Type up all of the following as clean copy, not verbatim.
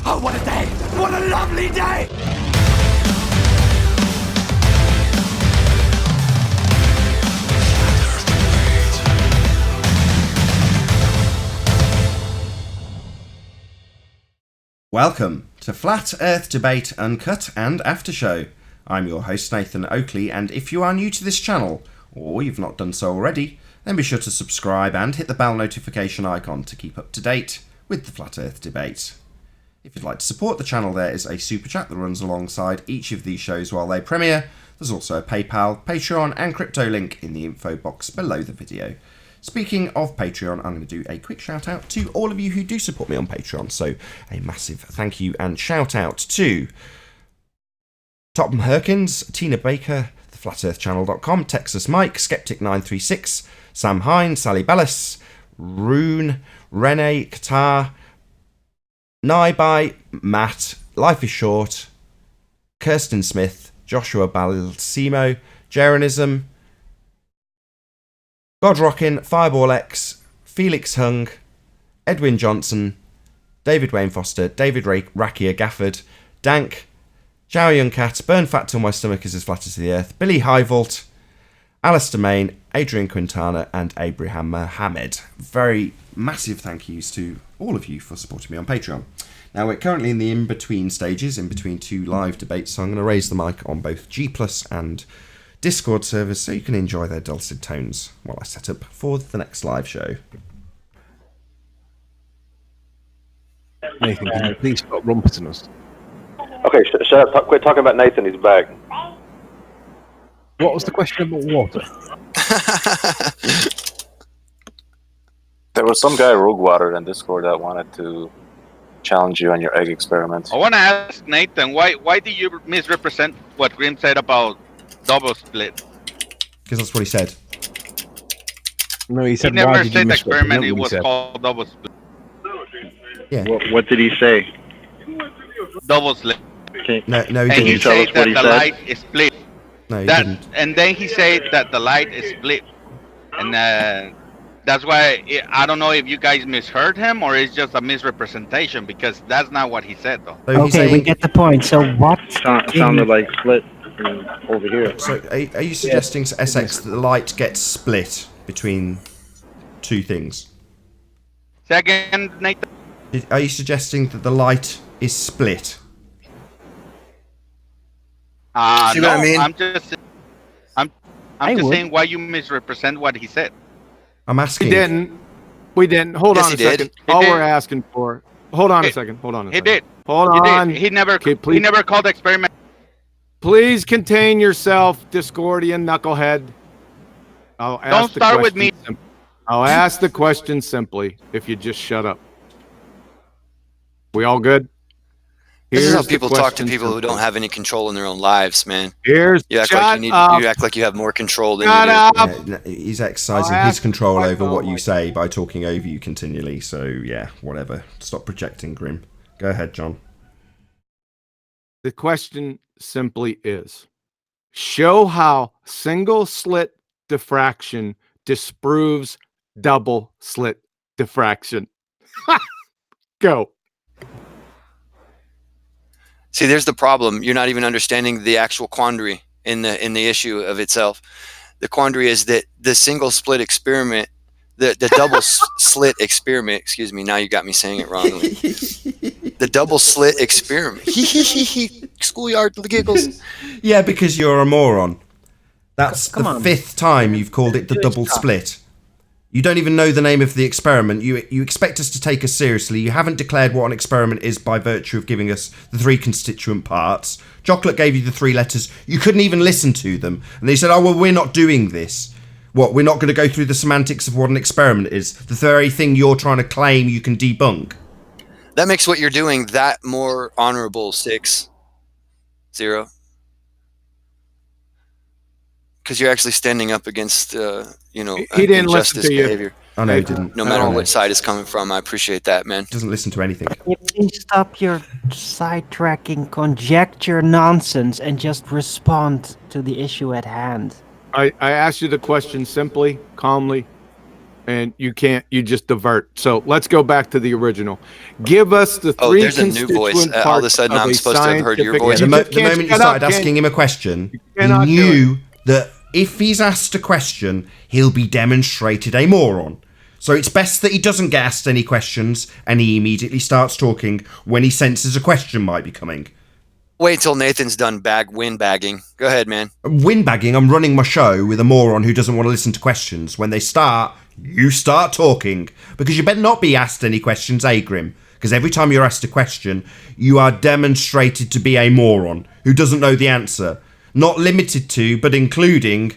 Oh, what a day! What a lovely day! Welcome to Flat Earth Debate Uncut and After Show. I'm your host Nathan Oakley, and if you are new to this channel, or you've not done so already, then be sure to subscribe and hit the bell notification icon to keep up to date with the Flat Earth Debate. If you'd like to support the channel, there is a super chat that runs alongside each of these shows while they premiere. There's also a PayPal, Patreon and crypto link in the info box below the video. Speaking of Patreon, I'm going to do a quick shout out to all of you who do support me on Patreon. So a massive thank you and shout out to Tom Herkins, Tina Baker, theflatearthchannel.com, Texas Mike, Skeptic936, Sam Hine, Sally Bellis, Rune, Rene, Qatar, Naibai, Matt, Life is Short, Kirsten Smith, Joshua Balsimo, Jeranism, God Rockin', Fireball X, Felix Hung, Edwin Johnson, David Wayne Foster, David Rakia Gafford, Dank, Chow Young Cat, Burn Fat Till My Stomach Is As Flat As the Earth, Billy Highvault, Alistair Main, Adrian Quintana, and Abraham Mohammed. Very massive thank yous to all of you for supporting me on Patreon. Now, we're currently in the in-between stages, in between two live debates, so I'm going to raise the mic on both G Plus and Discord servers so you can enjoy their dulcet tones while I set up for the next live show. Nathan, can you please stop rumpeting us? Okay, shut up. Quit talking about Nathan. He's back. What was the question about water? There was some guy, Roguewater, in Discord that wanted to challenge you on your egg experiment. I want to ask Nathan, why do you misrepresent what Grim said about double split? Because that's what he said. No, he said, He never why did said you the experiment, it misrepresent what he was said? called double split. Yeah. What did he say? Double split. No, he And he didn't. tell us said what that he the said? light is split. No, he didn't. And then he said that the light is split. And that's why I don't know if you guys misheard him or it's just a misrepresentation, because that's not what he said, though. So he's Okay, we saying, get the point. So what? Sounded like Slit over here. so are you suggesting to SX that the light gets split between two things? Second, Nathan. Are you suggesting that the light is split? No, what I mean? I'm just saying why you misrepresent what he said. I'm asking. We didn't. Hold Yes, on a he did. second. He All did. we're asking for. Hold on a He- second. Hold on a He second. did. Hold He on. did. He never. Okay, He please. never called the experiment. Please contain yourself, Discordian knucklehead. I'll ask Don't the start with me. question I'll ask the question simply if you just shut up. We all good? This is how Here's the people talk to question people who simply. don't have any control in their own lives, man. Here's You act shut like you need. up. You act like you have more control than Shut you do. up. Yeah, he's exercising I'll his ask control the over what question. you say by talking over you continually. So yeah, whatever. Stop projecting, Grim. Go ahead, John. The question simply is, show how single slit diffraction disproves double slit diffraction. Go. See, there's the problem. You're not even understanding the actual quandary in the issue of itself. The quandary is that the single split experiment, the double slit experiment. Excuse me. Now you got me saying it wrongly. The double slit experiment. Schoolyard giggles. Yeah, because you're a moron. That's Come the on. fifth time you've called it the double split. You don't even know the name of the experiment. You expect us to take us seriously. You haven't declared what an experiment is by virtue of giving us the three constituent parts. Chocolate gave you the three letters. You couldn't even listen to them. And they said, oh, well, we're not doing this. What, we're not going to go through the semantics of what an experiment is? The very thing you're trying to claim you can debunk. That makes what you're doing that more honorable. 6-0. Because you're actually standing up against, He didn't listen injustice to you. behavior. I know he didn't. No matter I know. what side it's coming from, I appreciate that, man. Doesn't listen to anything. Can you please stop your sidetracking conjecture nonsense and just respond to the issue at hand? I asked you the question simply, calmly. and you just divert. So let's go back to the original. Give us the three there's a new voice. constituent All of a parts sudden of I'm a supposed to have heard your scientific- voice. The You just moment can't you shut started up, asking him a question, he cannot do knew that if he's asked a question, he'll be demonstrated a moron. So it's best that he doesn't get asked any questions and he immediately starts talking when he senses a question might be coming. Wait till Nathan's done windbagging. Go ahead, man. Windbagging, I'm running my show with a moron who doesn't want to listen to questions. When they start, you start talking. Because you better not be asked any questions, Grim? Because every time you're asked a question, you are demonstrated to be a moron who doesn't know the answer. Not limited to, but including,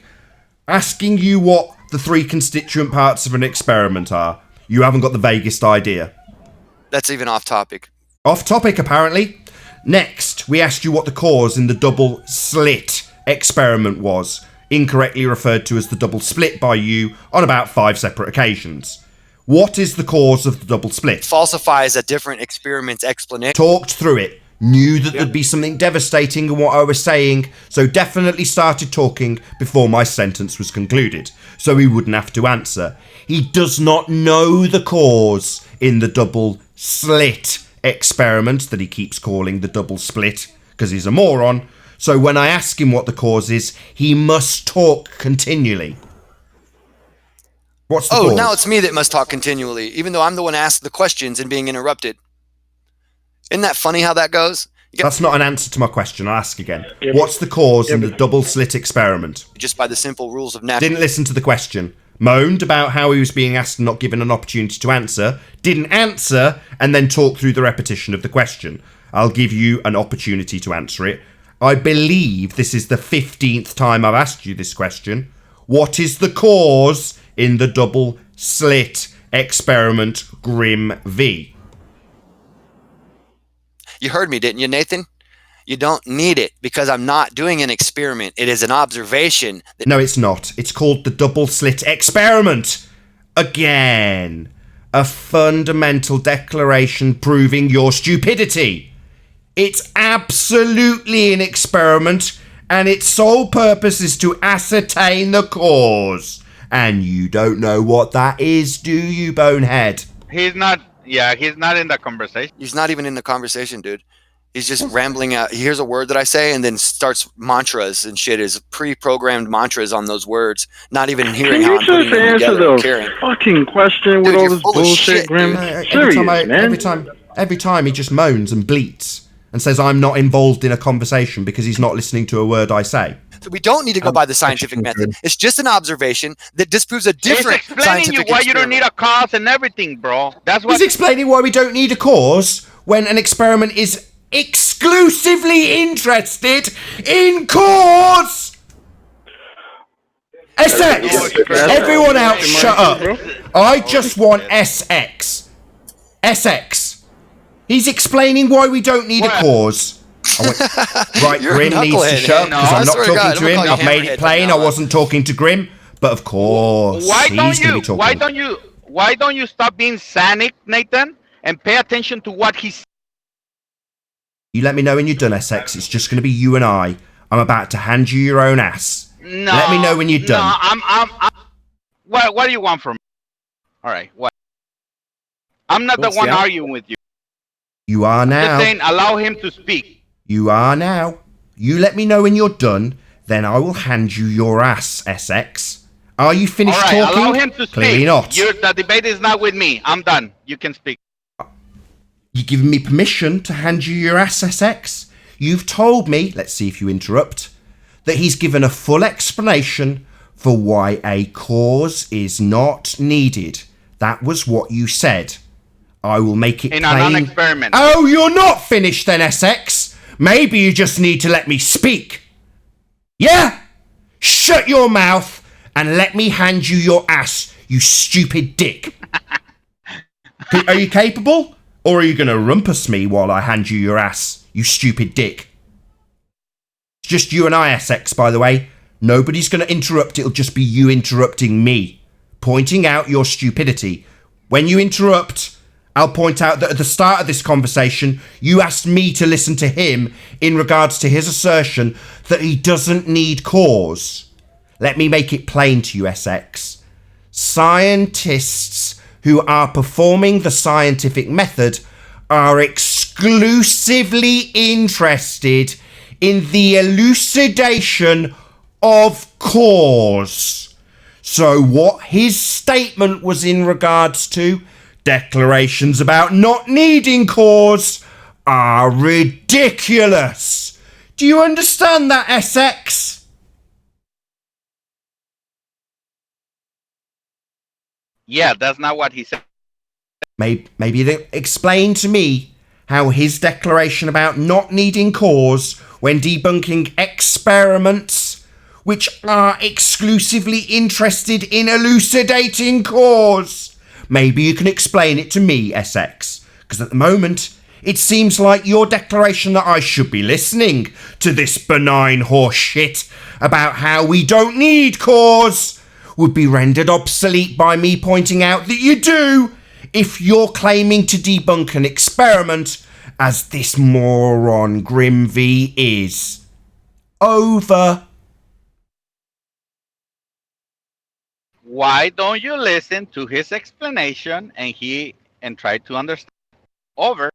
asking you what the three constituent parts of an experiment are. You haven't got the vaguest idea. That's even off topic. Off topic, apparently. Next, we asked you what the cause in the double slit experiment was, incorrectly referred to as the double split by you on about 5 separate occasions. What is the cause of the double split? Falsifies a different experiment's explanation. Talked through it, knew that there'd be something devastating in what I was saying, so definitely started talking before my sentence was concluded, so he wouldn't have to answer. He does not know the cause in the double slit experiment that he keeps calling the double split, because he's a moron. So when I ask him what the cause is, he must talk continually. What's the cause? Now it's me that must talk continually, even though I'm the one asked the questions and being interrupted. Isn't that funny how that goes? That's not an answer to my question. I'll ask again. What's the cause in the double slit experiment? Just by the simple rules of natural. Didn't listen to the question. Moaned about how he was being asked and not given an opportunity to answer. Didn't answer, and then talk through the repetition of the question. I'll give you an opportunity to answer it. I believe this is the 15th time I've asked you this question. What is the cause in the double slit experiment Grim V? You heard me, didn't you, Nathan? You don't need it because I'm not doing an experiment. It is an observation. No, it's not. It's called the double slit experiment. Again. A fundamental declaration proving your stupidity. It's absolutely an experiment, and its sole purpose is to ascertain the cause. And you don't know what that is, do you, bonehead? He's not in the conversation. He's not even in the conversation, dude. He's just rambling out. He hears a word that I say and then starts mantras and shit, is pre-programmed mantras on those words, not even hearing how I'm putting them together and caring. Fucking question with Dude, all you're this full of bullshit, shit, Grim. dude. Serious, Every time he just moans and bleats and says I'm not involved in a conversation because he's not listening to a word I say. So we don't need to go by the scientific method. It's just an observation that disproves a different He's explaining scientific you why you don't experiment. need a cause and everything, bro. That's what He's explaining why we don't need a cause when an experiment is exclusively interested in cause. SX! Everyone else shut up. I just want SX. SX. He's explaining why we don't need a cause. Right, You're a Grim needs to knucklehead, shut up man. because No, I I'm not swear to God, talking to I'm him. gonna call I've you made it hammerhead plain from I now on. wasn't talking to Grim, but of course why he's don't going to be talking. why don't you stop being cynic, Nathan, and pay attention to what he's. You let me know when you're done, SX. It's just going to be you and I. I'm about to hand you your own ass. No, Let me know when you're done. No, I'm what do you want from me? All right, what? I'm not the one arguing with you. You are Just now. saying, allow him to speak. You are now. You let me know when you're done, then I will hand you your ass, SX. Are you finished All right, talking? allow him to speak. Clearly not. The debate is not with me. I'm done. You can speak. You giving me permission to hand you your ass, SX? You've told me, let's see if you interrupt, that he's given a full explanation for why a cause is not needed. That was what you said. I will make it In plain. a non-experiment. Oh, you're not finished then, SX? Maybe you just need to let me speak. Yeah? Shut your mouth and let me hand you your ass, you stupid dick. Are you capable? Or are you going to rumpus me while I hand you your ass, you stupid dick? It's just you and I, SX, by the way. Nobody's going to interrupt. It'll just be you interrupting me, pointing out your stupidity. When you interrupt, I'll point out that at the start of this conversation, you asked me to listen to him in regards to his assertion that he doesn't need cause. Let me make it plain to you, SX. Scientists who are performing the scientific method are exclusively interested in the elucidation of cause. So what his statement was in regards to declarations about not needing cause are ridiculous. Do you understand that, SX? Yeah, that's not what he said. Maybe explain to me how his declaration about not needing cause when debunking experiments which are exclusively interested in elucidating cause. Maybe you can explain it to me, SX, because at the moment it seems like your declaration that I should be listening to this benign horse shit about how we don't need cause would be rendered obsolete by me pointing out that you do if you're claiming to debunk an experiment as this moron Grim V is. Over. Why don't you listen to his explanation and try to understand? Over.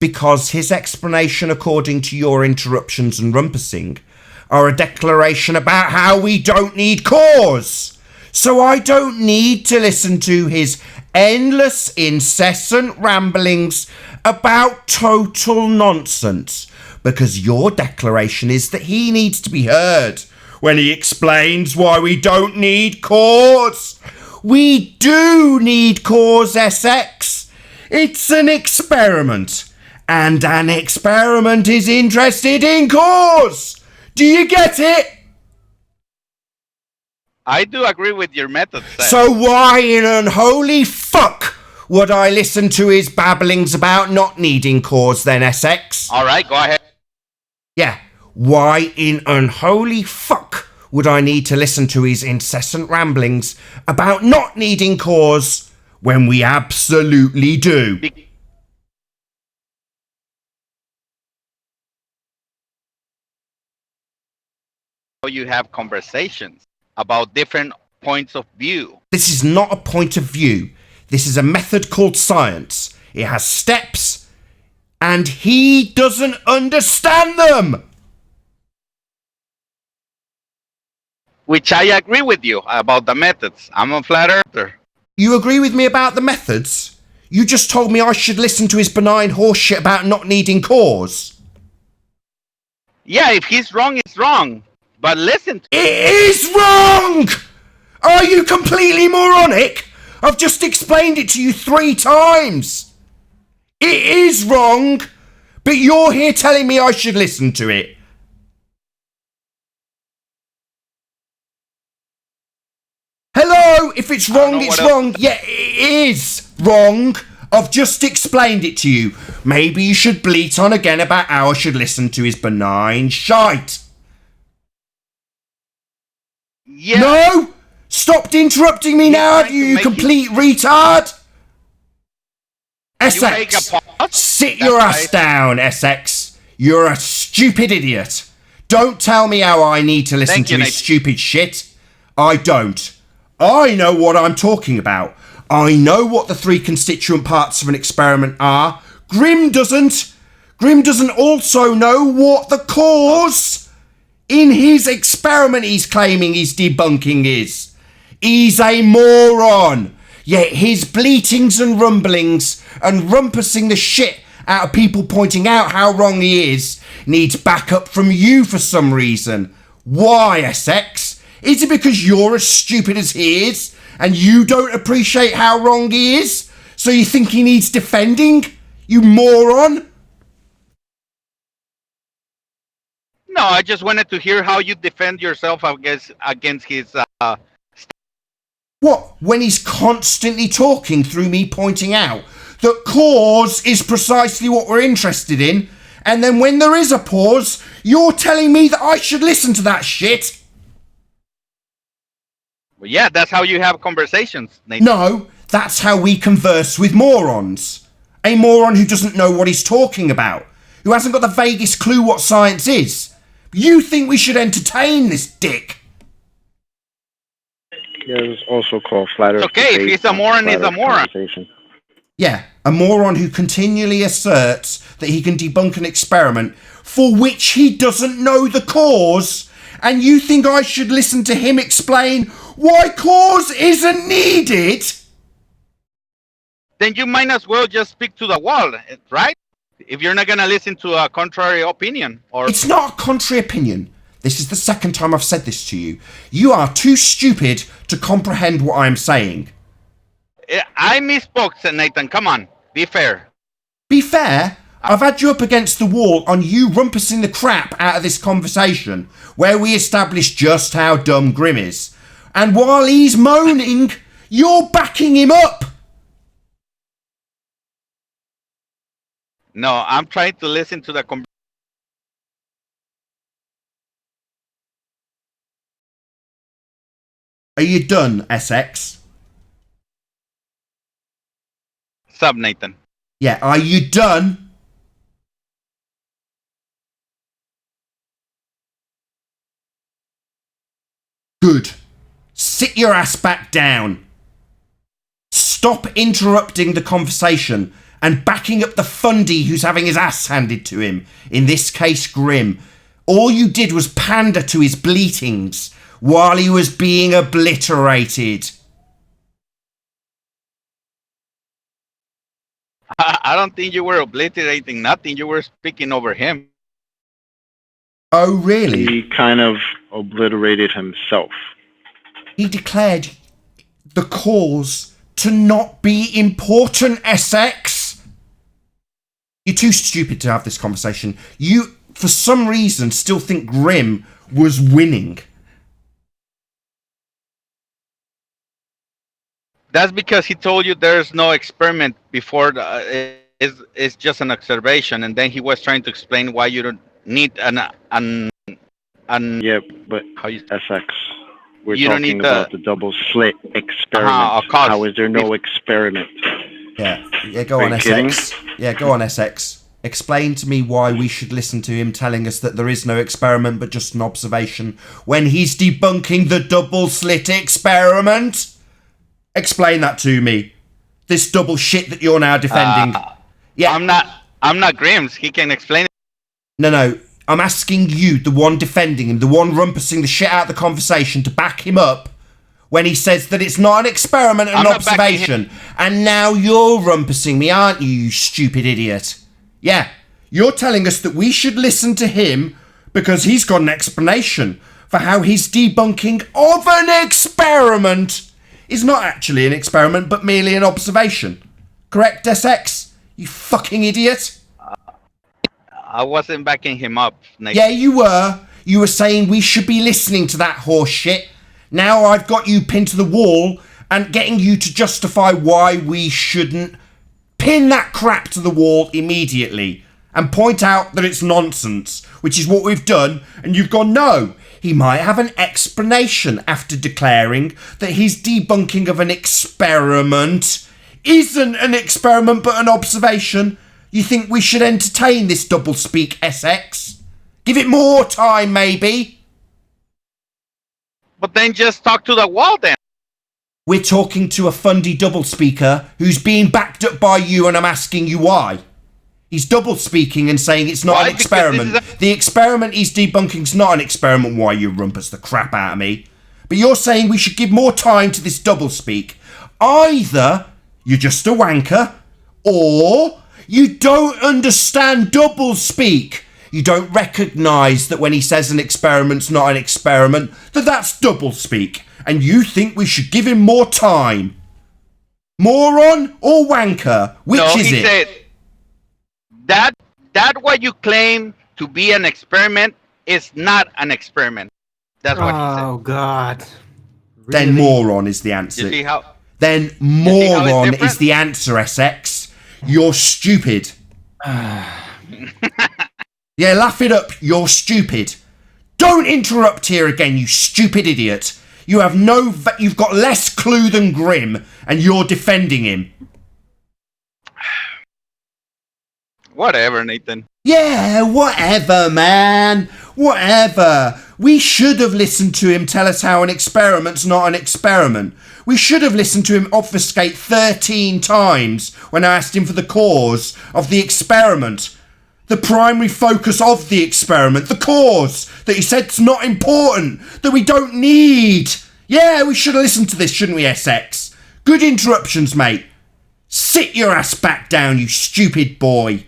Because his explanation, according to your interruptions and rumpusing, are a declaration about how we don't need cause. So I don't need to listen to his endless, incessant ramblings about total nonsense, because your declaration is that he needs to be heard when he explains why we don't need cause. We do need cause, SX. It's an experiment, and an experiment is interested in cause. Do you get it? I do agree with your method, sir. So why in unholy fuck would I listen to his babblings about not needing cause then, SX? All right, go ahead. Yeah, why in unholy fuck would I need to listen to his incessant ramblings about not needing cause when we absolutely do? You have conversations about different points of view. This is not a point of view. This is a method called science. It has steps, and he doesn't understand them. Which I agree with you about the methods. I'm a flat earther. You agree with me about the methods? You just told me I should listen to his benign horseshit about not needing cause. Yeah, if he's wrong, he's wrong. But listen to it is wrong! Are you completely moronic? I've just explained it to you 3 times. It is wrong, but you're here telling me I should listen to it. Hello, if it's wrong, it's wrong. Yeah, it is wrong. I've just explained it to you. Maybe you should bleat on again about how I should listen to his benign shite. Yeah. No! Stop interrupting me now, you complete retard! SX, sit your ass down, SX. You're a stupid idiot. Don't tell me how I need to listen to his stupid shit. I don't. I know what I'm talking about. I know what the 3 constituent parts of an experiment are. Grim doesn't. Grim doesn't also know what the cause in his experiment he's claiming he's debunking is. He's a moron. Yet his bleatings and rumblings and rumpusing the shit out of people pointing out how wrong he is needs backup from you for some reason. Why, SX? Is it because you're as stupid as he is and you don't appreciate how wrong he is? So you think he needs defending? You moron? No, I just wanted to hear how you defend yourself against his. What? When he's constantly talking through me pointing out that cause is precisely what we're interested in, and then when there is a pause, you're telling me that I should listen to that shit? Well, yeah, that's how you have conversations, Nathan. No, that's how we converse with morons. A moron who doesn't know what he's talking about, who hasn't got the vaguest clue what science is. You think we should entertain this dick? Yeah, it's also called flat Earth. It's okay. If debate, he's a moron, he's flat a Earth moron. conversation. Yeah, a moron who continually asserts that he can debunk an experiment for which he doesn't know the cause, and you think I should listen to him explain why cause isn't needed? Then you might as well just speak to the wall, right? If you're not gonna listen to a contrary opinion, or It's not a contrary opinion. This is the second time I've said this to you. You are too stupid to comprehend what I'm saying. I misspoke, Nathan. Come on, be fair. Be fair, I've had you up against the wall on you rumpusing the crap out of this conversation where we established just how dumb Grim is. And while he's moaning, you're backing him up. No, I'm trying to listen to the Are you done, SX? Sub, Nathan. Yeah, are you done? Good. Sit your ass back down. Stop interrupting the conversation and backing up the fundy who's having his ass handed to him, in this case Grim. All you did was pander to his bleatings while he was being obliterated. I don't think you were obliterating nothing. You were speaking over him. Oh, really? He kind of obliterated himself. He declared the cause to not be important, SX. You're too stupid to have this conversation. You, for some reason, still think Grim was winning. That's because he told you there's no experiment before. It's just an observation, and then he was trying to explain why you don't need an Yeah, but how you SX. We're You don't talking need about the double slit experiment. of course. How is there no experiment? Yeah, go Are on, you SX. Yeah, go on, SX. Explain to me why we should listen to him telling us that there is no experiment but just an observation when he's debunking the double slit experiment. Explain that to me. This double shit that you're now defending. Yeah, I'm not Grimm's. He can explain it. No. I'm asking you, the one defending him, the one rumpusing the shit out of the conversation, to back him up when he says that it's not an experiment and an observation. And now you're rumpusing me, aren't you, you stupid idiot? Yeah, you're telling us that we should listen to him because he's got an explanation for how his debunking of an experiment is not actually an experiment but merely an observation. Correct, SX? You fucking idiot? I wasn't backing him up, Nathan. Yeah, you were. You were saying we should be listening to that horse shit. Now I've got you pinned to the wall and getting you to justify why we shouldn't pin that crap to the wall immediately and point out that it's nonsense, which is what we've done, and you've gone, no, he might have an explanation after declaring that his debunking of an experiment isn't an experiment but an observation. You think we should entertain this doublespeak, SX? Give it more time, maybe? But then just talk to the wall then. We're talking to a fundy doublespeaker who's being backed up by you, and I'm asking you why. He's double-speaking and saying it's not Why? an experiment. The experiment he's debunking's not an experiment. Why, you rumpus the crap out of me. But you're saying we should give more time to this doublespeak. Either you're just a wanker, or you don't understand doublespeak. You don't recognise that when he says an experiment's not an experiment, that's doublespeak. And you think we should give him more time. Moron or wanker? Which is it? He said that what you claim to be an experiment is not an experiment. That's what he said. Oh God. Then moron is the answer. You see how? Then see how it's moron different? is the answer, SX. You're stupid. Yeah, laugh it up. You're stupid. Don't interrupt here again, you stupid idiot. You have you've got less clue than Grim, and you're defending him. Whatever, Nathan. Yeah, whatever, man. Whatever. We should have listened to him tell us how an experiment's not an experiment. We should have listened to him obfuscate 13 times when I asked him for the cause of the experiment. The primary focus of the experiment, the cause that he said's not important, that we don't need. Yeah, we should have listened to this, shouldn't we, Essex? Good interruptions, mate. Sit your ass back down, you stupid boy.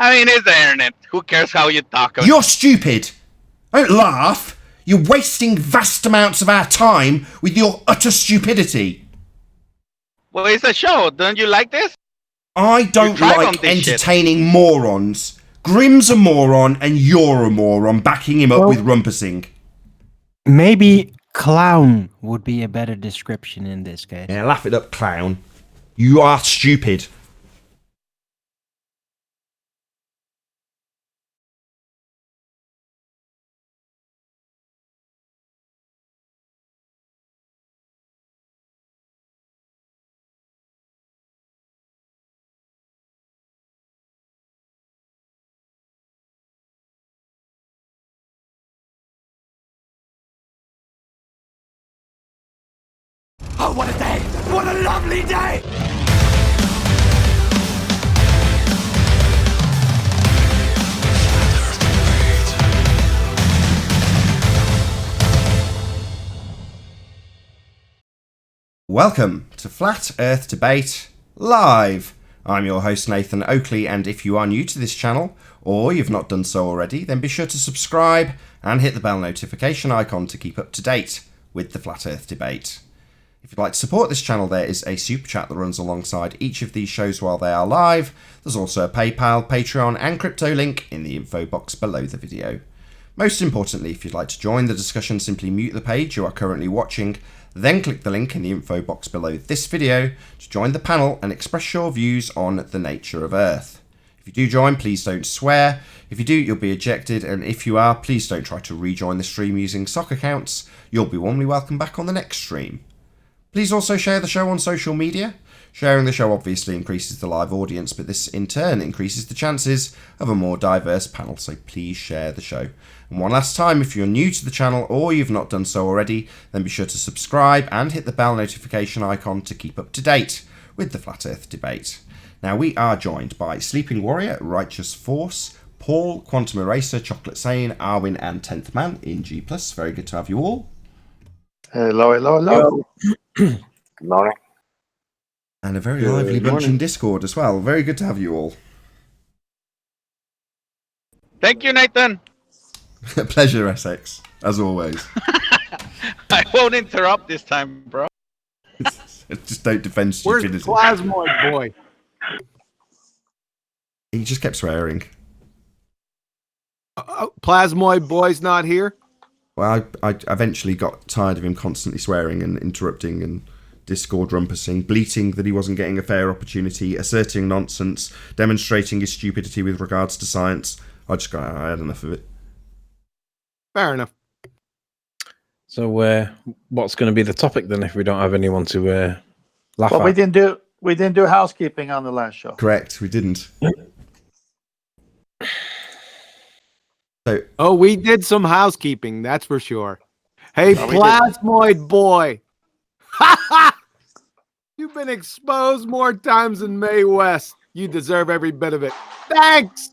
I mean, it's the internet. Who cares how you talk? You're stupid. Don't laugh. You're wasting vast amounts of our time with your utter stupidity. Well, it's a show. Don't you like this? I don't like entertaining morons. Grimm's a moron and you're a moron backing him up with rumpusing. Maybe clown would be a better description in this case. Yeah, laugh it up, clown. You are stupid. Oh, what a day! What a lovely day! Welcome to Flat Earth Debate Live. I'm your host Nathan Oakley, and if you are new to this channel, or you've not done so already, then be sure to subscribe and hit the bell notification icon to keep up to date with the Flat Earth Debate. If you'd like to support this channel, there is a super chat that runs alongside each of these shows while they are live. There's also a PayPal, Patreon and crypto link in the info box below the video. Most importantly, if you'd like to join the discussion, simply mute the page you are currently watching, then click the link in the info box below this video to join the panel and express your views on the nature of Earth. If you do join, please don't swear. If you do, you'll be ejected, and if you are, please don't try to rejoin the stream using sock accounts. You'll be warmly welcome back on the next stream. Please also share the show on social media. Sharing the show obviously increases the live audience, but this in turn increases the chances of a more diverse panel, so please share the show. And one last time, if you're new to the channel or you've not done so already, then be sure to subscribe and hit the bell notification icon to keep up to date with the Flat Earth Debate. Now, we are joined by Sleeping Warrior, Righteous Force, Paul, Quantum Eraser, Chocolate Sane, Arwin and 10th Man in G+. Very good to have you all. Hello, hello, hello. Good morning. And a very lively bunch in Discord as well. Very good to have you all. Thank you, Nathan. Pleasure, Essex, as always. I won't interrupt this time, bro. Just don't defend stupidity. Where's Plasmoid Boy? He just kept swearing. Plasmoid Boy's not here? Well, I eventually got tired of him constantly swearing and interrupting and Discord rumpusing, bleating that he wasn't getting a fair opportunity, asserting nonsense, demonstrating his stupidity with regards to science. I had enough of it. Fair enough. So, what's going to be the topic then if we don't have anyone to laugh Well, at? we didn't do housekeeping on the last show. Correct, we didn't. Oh, we did some housekeeping, that's for sure. Hey, No, we Plasmoid Boy. Ha ha! You've been exposed more times than Mae West. You deserve every bit of it. Thanks!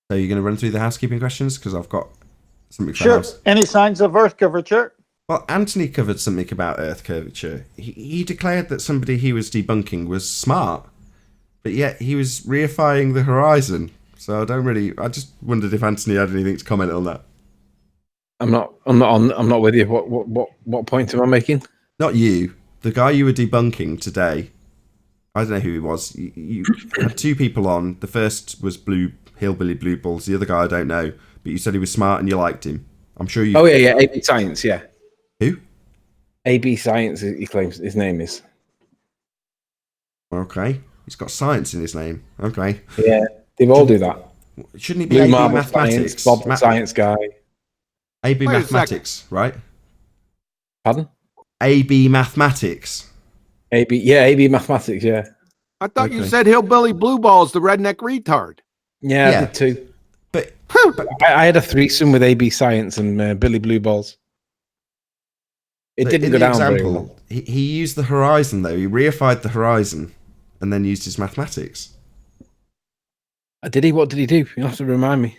So you're going to run through the housekeeping questions? Because I've got something for Sure. house. Any signs of Earth curvature? Well, Anthony covered something about Earth curvature. He declared that somebody he was debunking was smart, but yet he was reifying the horizon. So I just wondered if Anthony had anything to comment on that. I'm not with you. What point am I making? Not you. The guy you were debunking today. I don't know who he was. You had two people on. The first was Hillbilly Blue Balls. The other guy I don't know. But you said he was smart and you liked him. I'm sure you. Oh yeah. AB Science, yeah. Who? AB Science. He claims his name is. Okay. He's got science in his name. Okay. Yeah, they all do that. Shouldn't he be Blue AB Marble Mathematics? Science, Bob Science guy. AB Wait a Mathematics, right? Pardon? AB Mathematics. AB mathematics, yeah. I thought you said hillbilly blue balls, the redneck retard. Yeah, I did too. But I had a threesome with AB Science and Billy Blue Balls. It didn't go down very well. He used the horizon, though. He reified the horizon and then used his mathematics. Did he? What did he do? You'll have to remind me.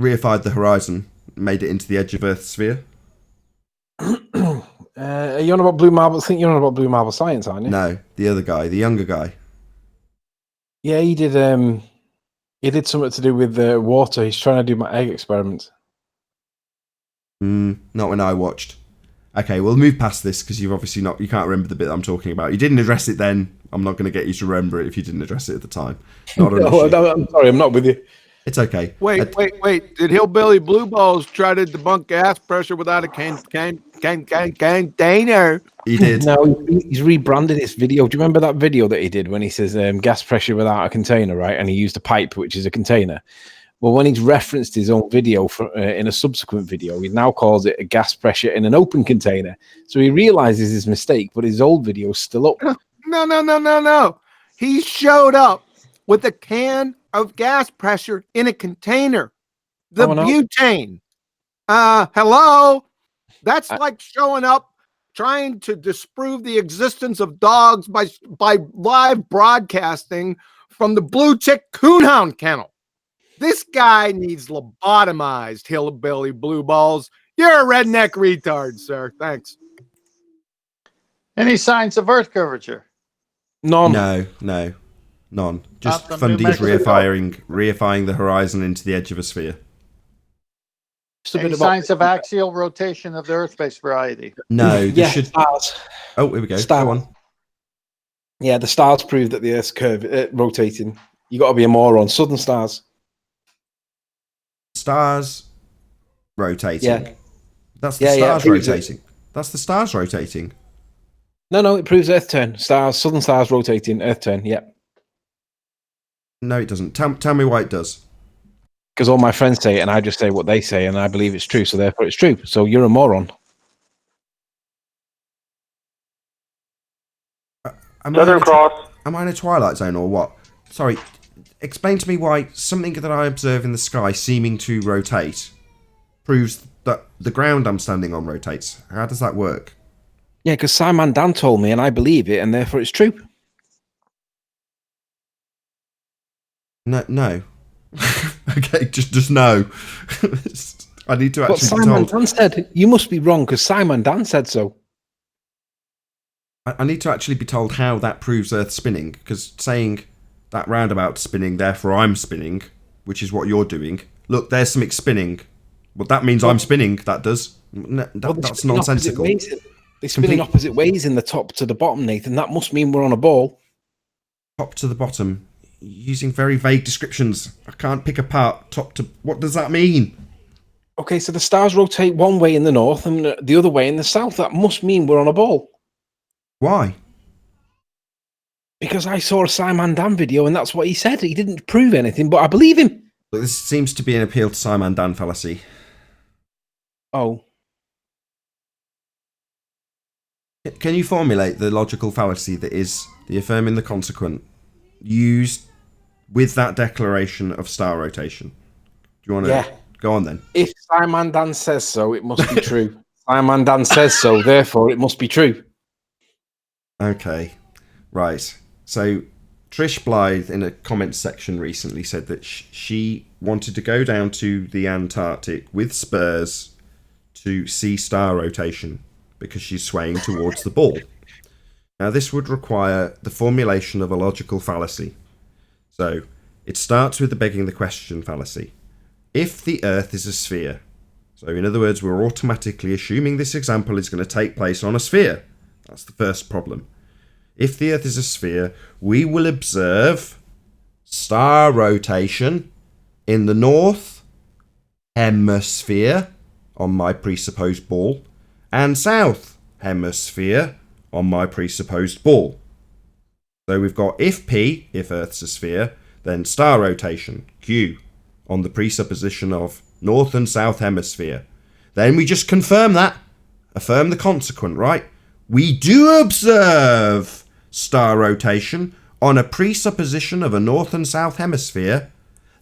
Reified the horizon, made it into the edge of Earth's sphere. Are you on about Blue Marble? I think you're on about Blue Marble Science, aren't you? No, the other guy, the younger guy. Yeah, he did. He did something to do with water. He's trying to do my egg experiment. Not when I watched. Okay, we'll move past this because you've obviously you can't remember the bit I'm talking about. You didn't address it then. I'm not going to get you to remember it if you didn't address it at the time. Not an issue. No, I'm sorry, I'm not with you. It's okay. Wait. Did hillbilly blue balls try to debunk gas pressure without a container? He did. No, he's rebranded his video. Do you remember that video that he did when he says gas pressure without a container, right? And he used a pipe, which is a container. Well, when he's referenced his own video in a subsequent video, he now calls it a gas pressure in an open container. So he realizes his mistake, but his old video is still up. No. He showed up with a can of gas pressure in a container. The butane. Hello? That's like showing up trying to disprove the existence of dogs by live broadcasting from the Blue Chick Coonhound Kennel. This guy needs lobotomized, hillbilly blue balls. You're a redneck retard, sir. Thanks. Any signs of Earth curvature? None. No. None. Just Fundy's reifying the horizon into the edge of a sphere. Any signs of axial rotation of the Earth-based variety? No. Stars. Oh, here we go. Star one. Yeah, the stars prove that the Earth's rotating. You got to be a moron. Southern stars. Stars rotating. Yeah. That's the stars rotating. That's the stars rotating. No, it proves Earth turn. Southern stars rotating, Earth turn, yeah. No, it doesn't. Tell me why it does. Because all my friends say it, and I just say what they say, and I believe it's true, so therefore it's true. So you're a moron. Am I in a twilight zone or what? Sorry, explain to me why something that I observe in the sky seeming to rotate proves that the ground I'm standing on rotates. How does that work? Yeah, because Simon Dan told me, and I believe it, and therefore it's true. No. Okay, just no. I need to actually But Simon Dan said, you must be wrong, because Simon Dan said so. I need to actually be told how that proves Earth spinning, because saying that roundabout spinning, therefore I'm spinning, which is what you're doing. Look, there's something spinning. Well, that means I'm spinning. That does. That's nonsensical. They're spinning opposite ways in the top to the bottom, Nathan. That must mean we're on a ball. Top to the bottom. Using very vague descriptions. I can't pick apart top to... What does that mean? Okay, so the stars rotate one way in the north and the other way in the south. That must mean we're on a ball. Why? Because I saw a Simon Dan video and that's what he said. He didn't prove anything, but I believe him. Look, this seems to be an appeal to Simon Dan fallacy. Oh. Can you formulate the logical fallacy that is the affirming the consequent used with that declaration of star rotation? Do you want to go on then? If Simon Dan says so, it must be true. Simon Dan says so, therefore it must be true. Okay, right. So Trish Blythe in a comments section recently said that she wanted to go down to the Antarctic with spurs to see star rotation because she's swaying towards the ball. Now, this would require the formulation of a logical fallacy. So, it starts with the begging the question fallacy. If the Earth is a sphere, so in other words, we're automatically assuming this example is going to take place on a sphere. That's the first problem. If the Earth is a sphere, we will observe star rotation in the north hemisphere on my presupposed ball and south hemisphere on my presupposed ball. So we've got if P, if Earth's a sphere, then star rotation, Q, on the presupposition of north and south hemisphere. Then we just confirm that, affirm the consequent, right? We do observe star rotation on a presupposition of a north and south hemisphere.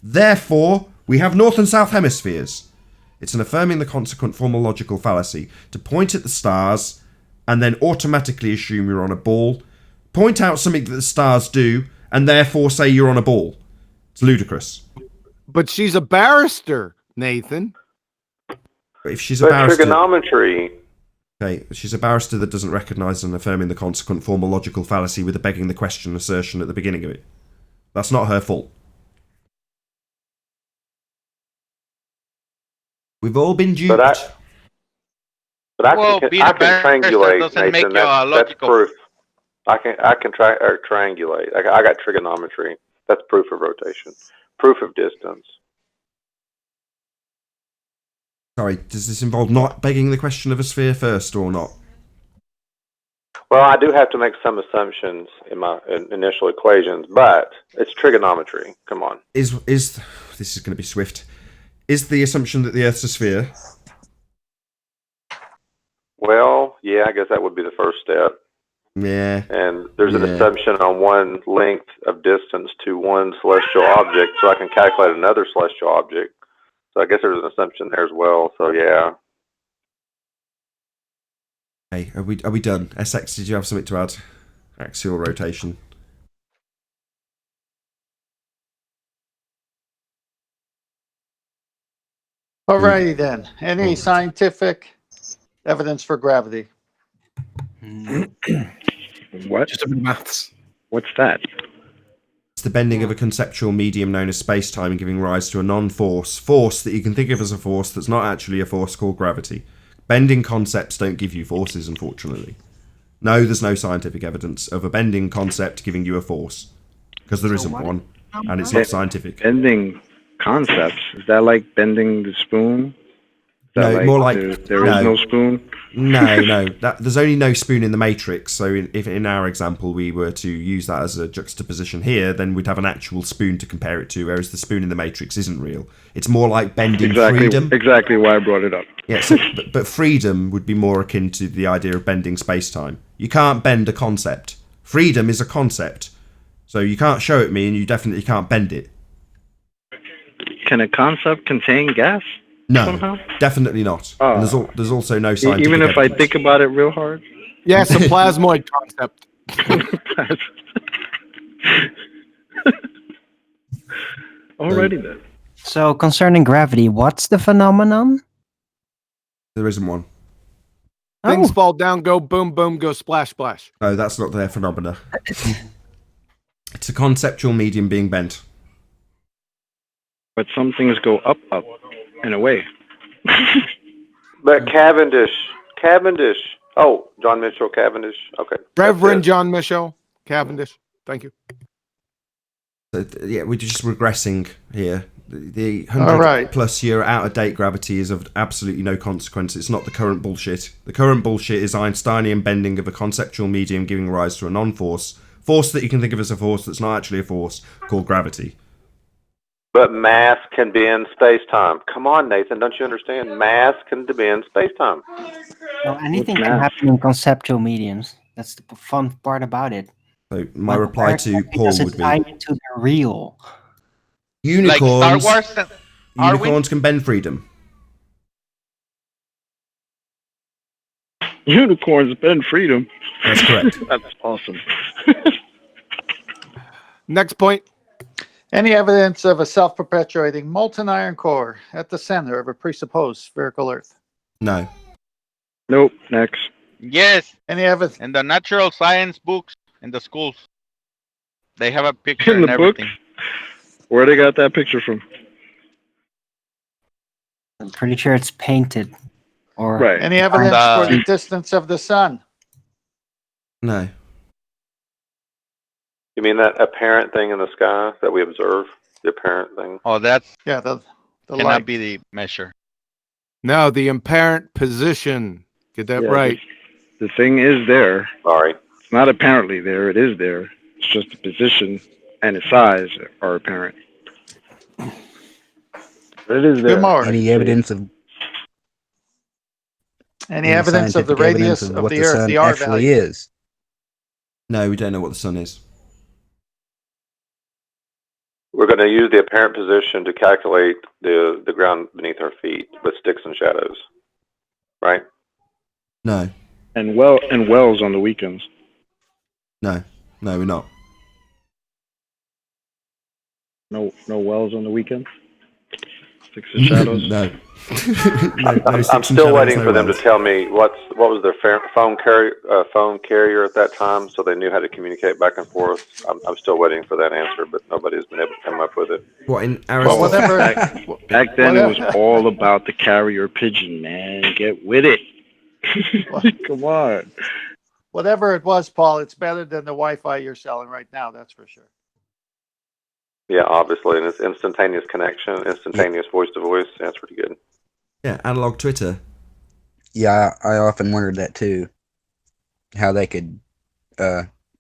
Therefore, we have north and south hemispheres. It's an affirming the consequent formal logical fallacy to point at the stars and then automatically assume you're on a ball. Point out something that the stars do and therefore say you're on a ball. It's ludicrous. But she's a barrister, Nathan. If she's a barrister, trigonometry. okay, she's a barrister that doesn't recognise and affirming the consequent formal logical fallacy with a begging the question assertion at the beginning of it. That's not her fault. We've all been duped. But I can triangulate, doesn't make Nathan. you a That's logical. proof. I can triangulate. I got trigonometry. That's proof of rotation. Proof of distance. Sorry, does this involve not begging the question of a sphere first or not? Well, I do have to make some assumptions in my initial equations, but it's trigonometry. Come on. Is this is going to be swift? Is the assumption that the Earth's a sphere? Well, yeah, I guess that would be the first step. Yeah. And there's an assumption on one length of distance to one celestial object, so I can calculate another celestial object. So I guess there's an assumption there as well. So yeah. Hey, are we done? SX, did you have something to add? Axial rotation. Alrighty then. Any scientific evidence for gravity? What? Just a bit of maths. What's that? It's the bending of a conceptual medium known as space-time and giving rise to a non-force force that you can think of as a force that's not actually a force called gravity. Bending concepts don't give you forces, unfortunately. No, there's no scientific evidence of a bending concept giving you a force. Because there isn't one, and it's not scientific. Bending concepts? Is that like bending the spoon? No, more like there is no spoon. No. There's only no spoon in the matrix. So if in our example we were to use that as a juxtaposition here, then we'd have an actual spoon to compare it to. Whereas the spoon in the matrix isn't real. It's more like bending freedom. Exactly why I brought it up. Yeah. So, but freedom would be more akin to the idea of bending space-time. You can't bend a concept. Freedom is a concept. So you can't show it me, and you definitely can't bend it. Can a concept contain gas? No, somehow? Definitely not. And there's also no scientific even if evidence. I think about it real hard? Yeah, it's a plasmoid concept. Alrighty then. So concerning gravity, what's the phenomenon? There isn't one. Things fall down, go boom, boom, go splash, splash. No, that's not their phenomena. It's a conceptual medium being bent. But some things go up, and away. But Cavendish. Oh, John Mitchell Cavendish. Okay. Reverend John Mitchell Cavendish. Thank you. So, yeah, we're just regressing here. The 100 plus year out of date gravity is of absolutely no consequence. It's not the current bullshit. The current bullshit is Einsteinian bending of a conceptual medium giving rise to a non-force. Force that you can think of as a force that's not actually a force, called gravity. But mass can be in space-time. Come on, Nathan, don't you understand? Mass can be in space-time. Well, anything can happen in conceptual mediums. That's the fun part about it. So my reply to Paul would be tied into the real. Unicorns. Like Star Wars. Unicorns can bend freedom. Unicorns bend freedom. That's correct. That's awesome. Next point. Any evidence of a self-perpetuating molten iron core at the center of a presupposed spherical Earth? No. Nope. Next. Yes. Any evidence? In the natural science books in the schools, they have a picture In and the everything. books? Where they got that picture from? I'm pretty sure it's painted. Or Right. Any evidence for the distance of the sun? No. You mean that apparent thing in the sky that we observe? The apparent thing? Oh, that's the cannot light. be the measure. No, the apparent position. Get that right. The thing is there. Sorry. It's not apparently there. It is there. It's just the position and its size are apparent. But it is there. Good more. Any evidence of Any evidence of the scientific evidence radius of what the the Earth, sun the R actually value? is. No, we don't know what the sun is. We're going to use the apparent position to calculate the ground beneath our feet with sticks and shadows, right? No, And wells on the weekends. no, we're not. No wells on the weekends. Sticks and shadows. No. I'm still waiting for them to tell me what was their phone carrier at that time, so they knew how to communicate back and forth. I'm still waiting for that answer, but nobody's been able to come up with it. What in Well, Aristotle? Back then, it was all about the carrier pigeon, man. Get with it. Come on. Whatever it was, Paul, it's better than the Wi-Fi you're selling right now. That's for sure. Yeah, obviously, and it's instantaneous connection, instantaneous voice to voice. That's pretty good. Yeah, analog Twitter. Yeah, I often wondered that too. How they could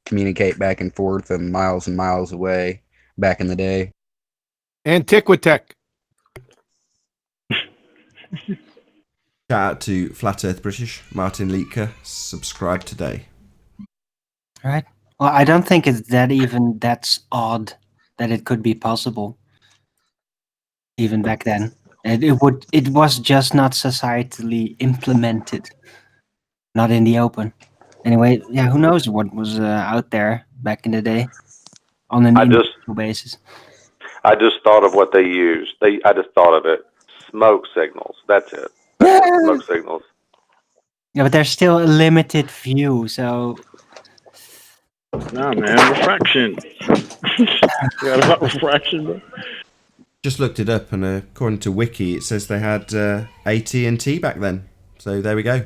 communicate back and forth from miles and miles away back in the day. Antiquitech. Shout out to Flat Earth British, Martin Leaker. Subscribe today. Right. Well, I don't think it's that's odd that it could be possible. Even back then, it was just not societally implemented, not in the open. Anyway, yeah, who knows what was out there back in the day on an individual basis. I just thought of what they used. I just thought of it. Smoke signals. That's it. Smoke signals. Yeah, but there's still a limited view, so. Nah, man, refraction. Forgot about refraction, bro. Just looked it up, and according to Wiki, it says they had AT&T back then. So there we go.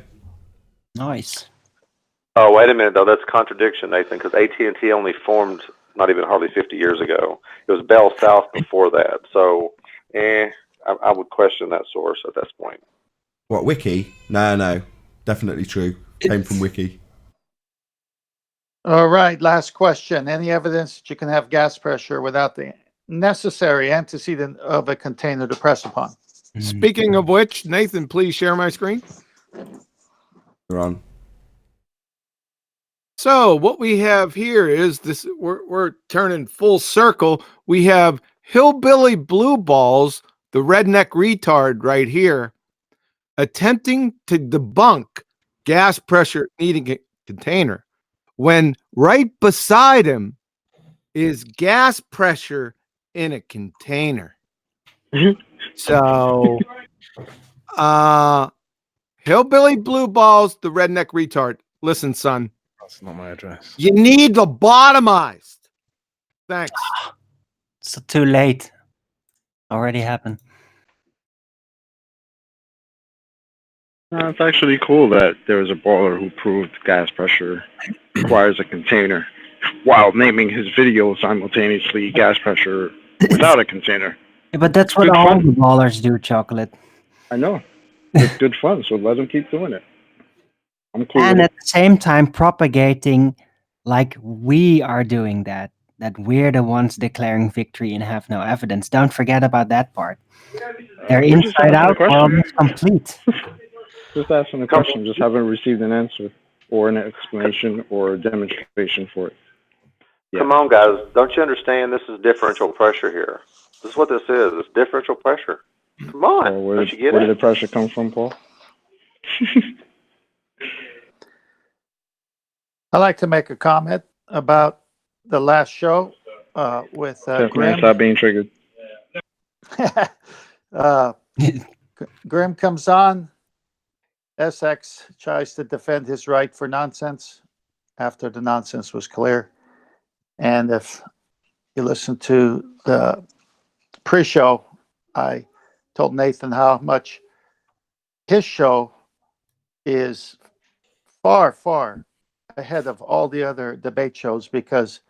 Nice. Oh, wait a minute, though. That's a contradiction, Nathan, because AT&T only formed not even hardly 50 years ago. It was Bell South before that. So, I would question that source at this point. What, Wiki? No. Definitely true. Came from Wiki. All right, last question. Any evidence that you can have gas pressure without the necessary antecedent of a container to press upon? Speaking of which, Nathan, please share my screen. You're on. So what we have here is this. We're turning full circle. We have hillbilly blue balls, the redneck retard right here, attempting to debunk gas pressure needing a container, when right beside him is gas pressure in a container. So, hillbilly blue balls, the redneck retard. Listen, son. That's not my address. You need lobotomized. Thanks. It's too late. Already happened. It's actually cool that there was a baller who proved gas pressure requires a container while naming his video simultaneously gas pressure without a container. Yeah, but that's what all the ballers do, Chocolate. I know. It's good fun, so let them keep doing it. I'm cool And with at the same time propagating like we are doing that we're the ones declaring victory and have no evidence. Don't forget about that part. They're inside out world is complete. Just asking a question, just haven't received an answer or an explanation or a demonstration for it. Yeah. Come on, guys. Don't you understand this is differential pressure here? This is what this is. It's differential pressure. Come on. Where did the pressure come from, Paul? I'd like to make a comment about the last show with Grim. Stop being triggered. Grim comes on. SX tries to defend his right for nonsense after the nonsense was clear. And if you listen to the pre-show, I told Nathan how much his show is far, far ahead of all the other debate shows, because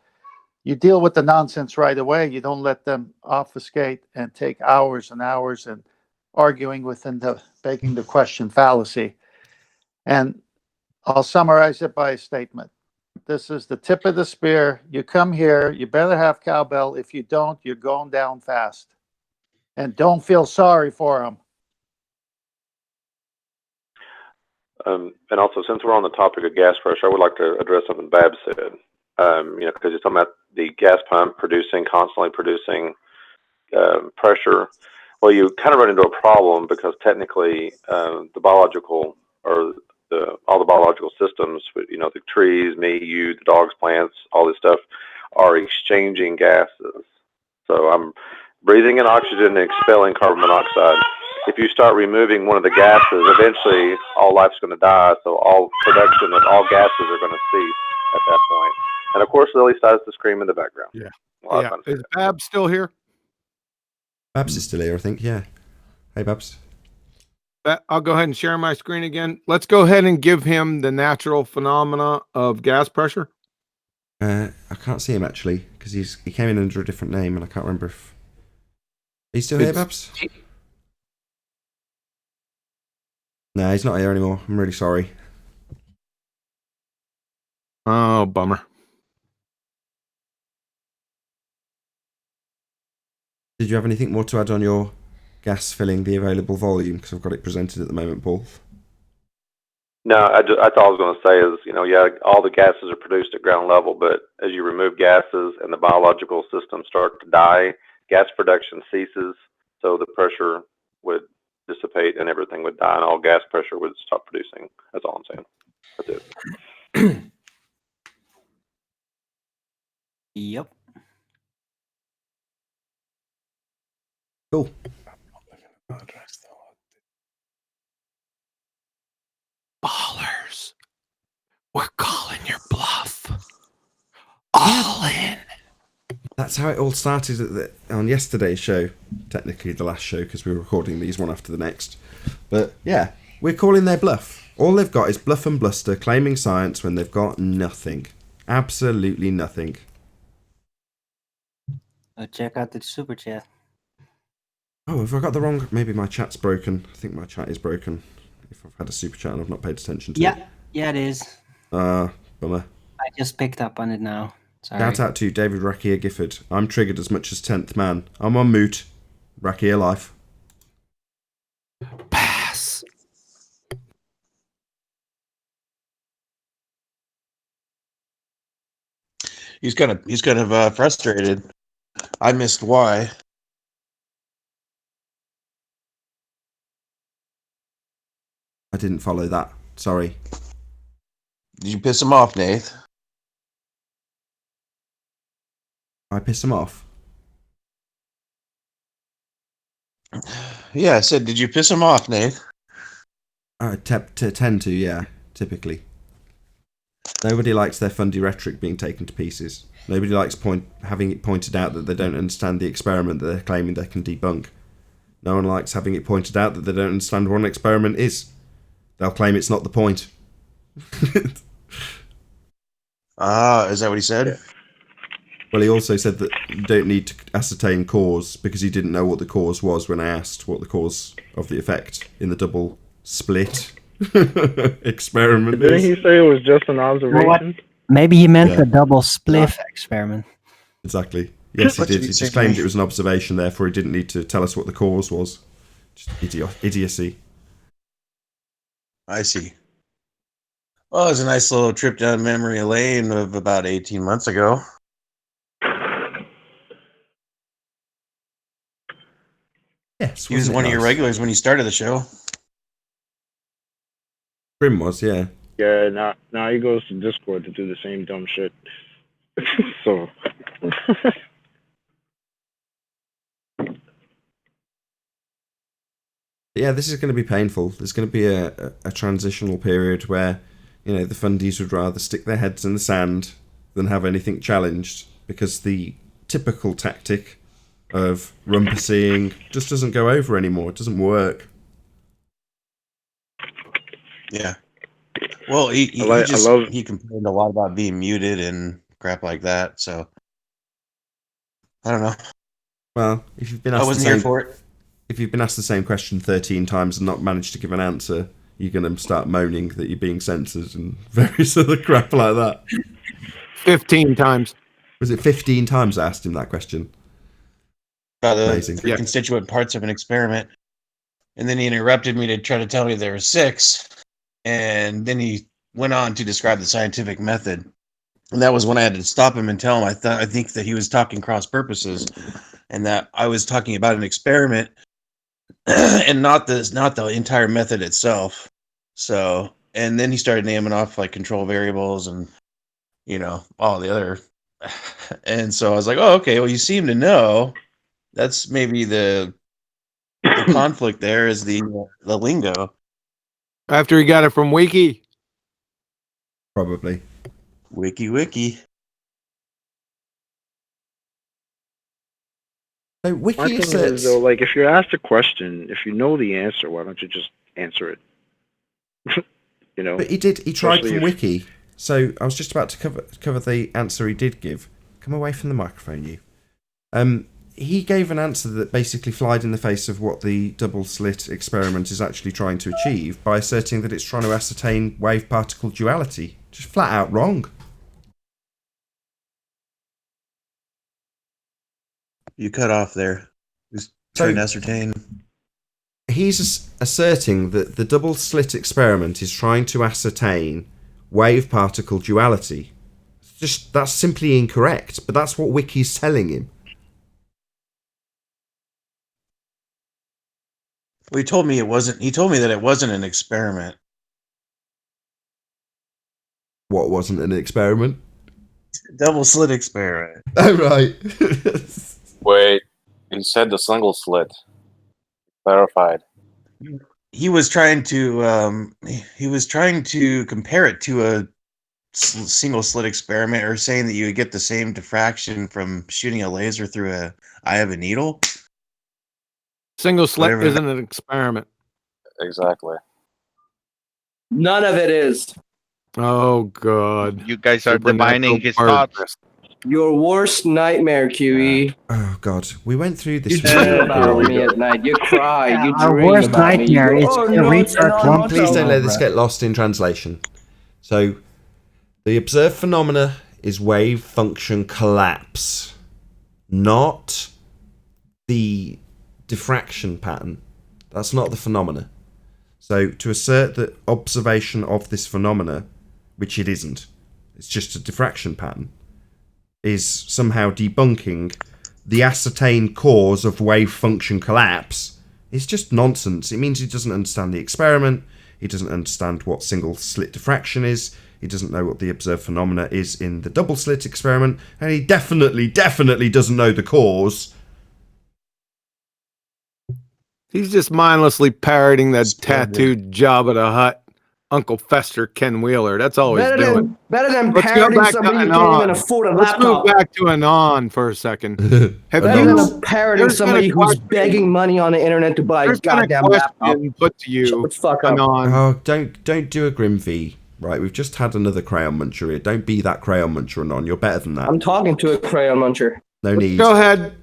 you deal with the nonsense right away. You don't let them obfuscate and take hours and hours and arguing within the begging the question fallacy. And I'll summarize it by a statement. This is the tip of the spear. You come here, you better have cowbell. If you don't, you're going down fast. And don't feel sorry for them. And also, since we're on the topic of gas pressure, I would like to address something Babs said. Because you're talking about the gas pump constantly producing pressure. Well, you kind of run into a problem because technically all the biological systems, the trees, me, you, the dogs, plants, all this stuff, are exchanging gases. So I'm breathing in oxygen and expelling carbon monoxide. If you start removing one of the gases, eventually all life's going to die. So all production of all gases are going to cease at that point. And of course, Lily starts to scream in the background. Yeah. Is Babs still here? Babs is still here, I think. Yeah. Hey, Babs. I'll go ahead and share my screen again. Let's go ahead and give him the natural phenomena of gas pressure. I can't see him actually because he came in under a different name, and I can't remember if he's still here, Babs. No, he's not here anymore. I'm really sorry. Oh, bummer. Did you have anything more to add on your gas filling the available volume? Because I've got it presented at the moment, Paul. No, I thought I was going to say is, all the gases are produced at ground level, but as you remove gases and the biological systems start to die, gas production ceases, so the pressure would dissipate and everything would die, and all gas pressure would stop producing. That's all I'm saying. That's it. Yep. Cool. Ballers. We're calling your bluff. All in. That's how it all started on yesterday's show. Technically the last show, because we were recording these one after the next. But yeah, we're calling their bluff. All they've got is bluff and bluster, claiming science when they've got nothing. Absolutely nothing. Check out the super chat. Oh, have I got the wrong... Maybe my chat's broken. I think my chat is broken. If I've had a super chat and I've not paid attention to it. Yeah, it is. Bummer. I just picked up on it now. Sorry. Shout out to David Rakia Gifford. I'm triggered as much as 10th man. I'm on moot. Rakia life. Pass. He's kind of frustrated. I missed why. I didn't follow that. Sorry. Did you piss him off, Nath? I piss him off? Yeah, I said, did you piss him off, Nath? I tend to, yeah, typically. Nobody likes their fundy rhetoric being taken to pieces. Nobody likes having it pointed out that they don't understand the experiment that they're claiming they can debunk. No one likes having it pointed out that they don't understand what an experiment is. They'll claim it's not the point. Is that what he said? Yeah. Well, he also said that you don't need to ascertain cause because he didn't know what the cause was when I asked what the cause of the effect in the double split experiment Didn't he say it was just an observation? Maybe he meant a double spliff experiment. Exactly. Yes, he did. He just claimed it was an observation, therefore he didn't need to tell us what the cause was. Just idiocy. I see. Well, it was a nice little trip down memory lane of about 18 months ago. Yes. He was one of your regulars when you started the show. Grim was, yeah. Yeah, now he goes to Discord to do the same dumb shit. So... Yeah, this is going to be painful. There's going to be a transitional period where, the fundies would rather stick their heads in the sand than have anything challenged, because the typical tactic of rumpussying just doesn't go over anymore. It doesn't work. Yeah. Well, he complained a lot about being muted and crap like that, so I don't know. Well, if you've been asked I wasn't here for it. If you've been asked the same question 13 times and not managed to give an answer, you're going to start moaning that you're being censored and various other crap like that. 15 times. Was it 15 times I asked him that question? About the three constituent parts of an experiment. And then he interrupted me to try to tell me there were 6. And then he went on to describe the scientific method. And that was when I had to stop him and tell him I think that he was talking cross purposes, and that I was talking about an experiment and not the entire method itself. So, and then he started naming off like control variables and all the other. And so I was like, oh, okay, well, you seem to know. That's maybe the conflict there is the lingo. After he got it from Wiki. Probably. Wiki. So Wiki My thing says, is, though, like, if you're asked a question, if you know the answer, why don't you just answer it? But he did. He tried Especially from Wiki. So I was just about to cover the answer he did give. Come away from the microphone, you. He gave an answer that basically flied in the face of what the double slit experiment is actually trying to achieve by asserting that it's trying to ascertain wave-particle duality. Just flat out wrong. You cut off there. He's trying to ascertain. He's asserting that the double slit experiment is trying to ascertain wave-particle duality. That's simply incorrect, but that's what Wiki's telling him. Well, he told me it wasn't. He told me that it wasn't an experiment. What wasn't an experiment? Double slit experiment. Oh, right. Wait, he said the single slit. Clarified. He was trying to. He was trying to compare it to a single slit experiment, or saying that you would get the same diffraction from shooting a laser through a eye of a needle. Single slit isn't an experiment. Exactly. None of it is. Oh, God. You guys are divining his thoughts. Your worst nightmare, QE. Oh, God. We went through this. You dream about me at night. You cry. You Our dream worst about nightmare me. is to reach our clump. Please don't let this get lost in translation. So, the observed phenomena is wave function collapse, not the diffraction pattern. That's not the phenomena. So to assert that observation of this phenomena, which it isn't, it's just a diffraction pattern, is somehow debunking the ascertained cause of wave function collapse, is just nonsense. It means he doesn't understand the experiment, he doesn't understand what single slit diffraction is, he doesn't know what the observed phenomena is in the double slit experiment, and he definitely doesn't know the cause. He's just mindlessly parroting that tattooed Jabba the Hutt, Uncle Fester Ken Wheeler. That's all he's doing. Better than Let's go parroting back to somebody who can't Anon. even afford a Let's laptop. move back to Anon for a second. Better than parroting somebody who's begging money on the internet to buy a goddamn laptop. Put to you, Shut the fuck up. Anon. Oh, don't do a Grim V. Right, we've just had another crayon muncher here. Don't be that crayon muncher, Anon. You're better than that. I'm talking to a crayon muncher. No need. Go ahead.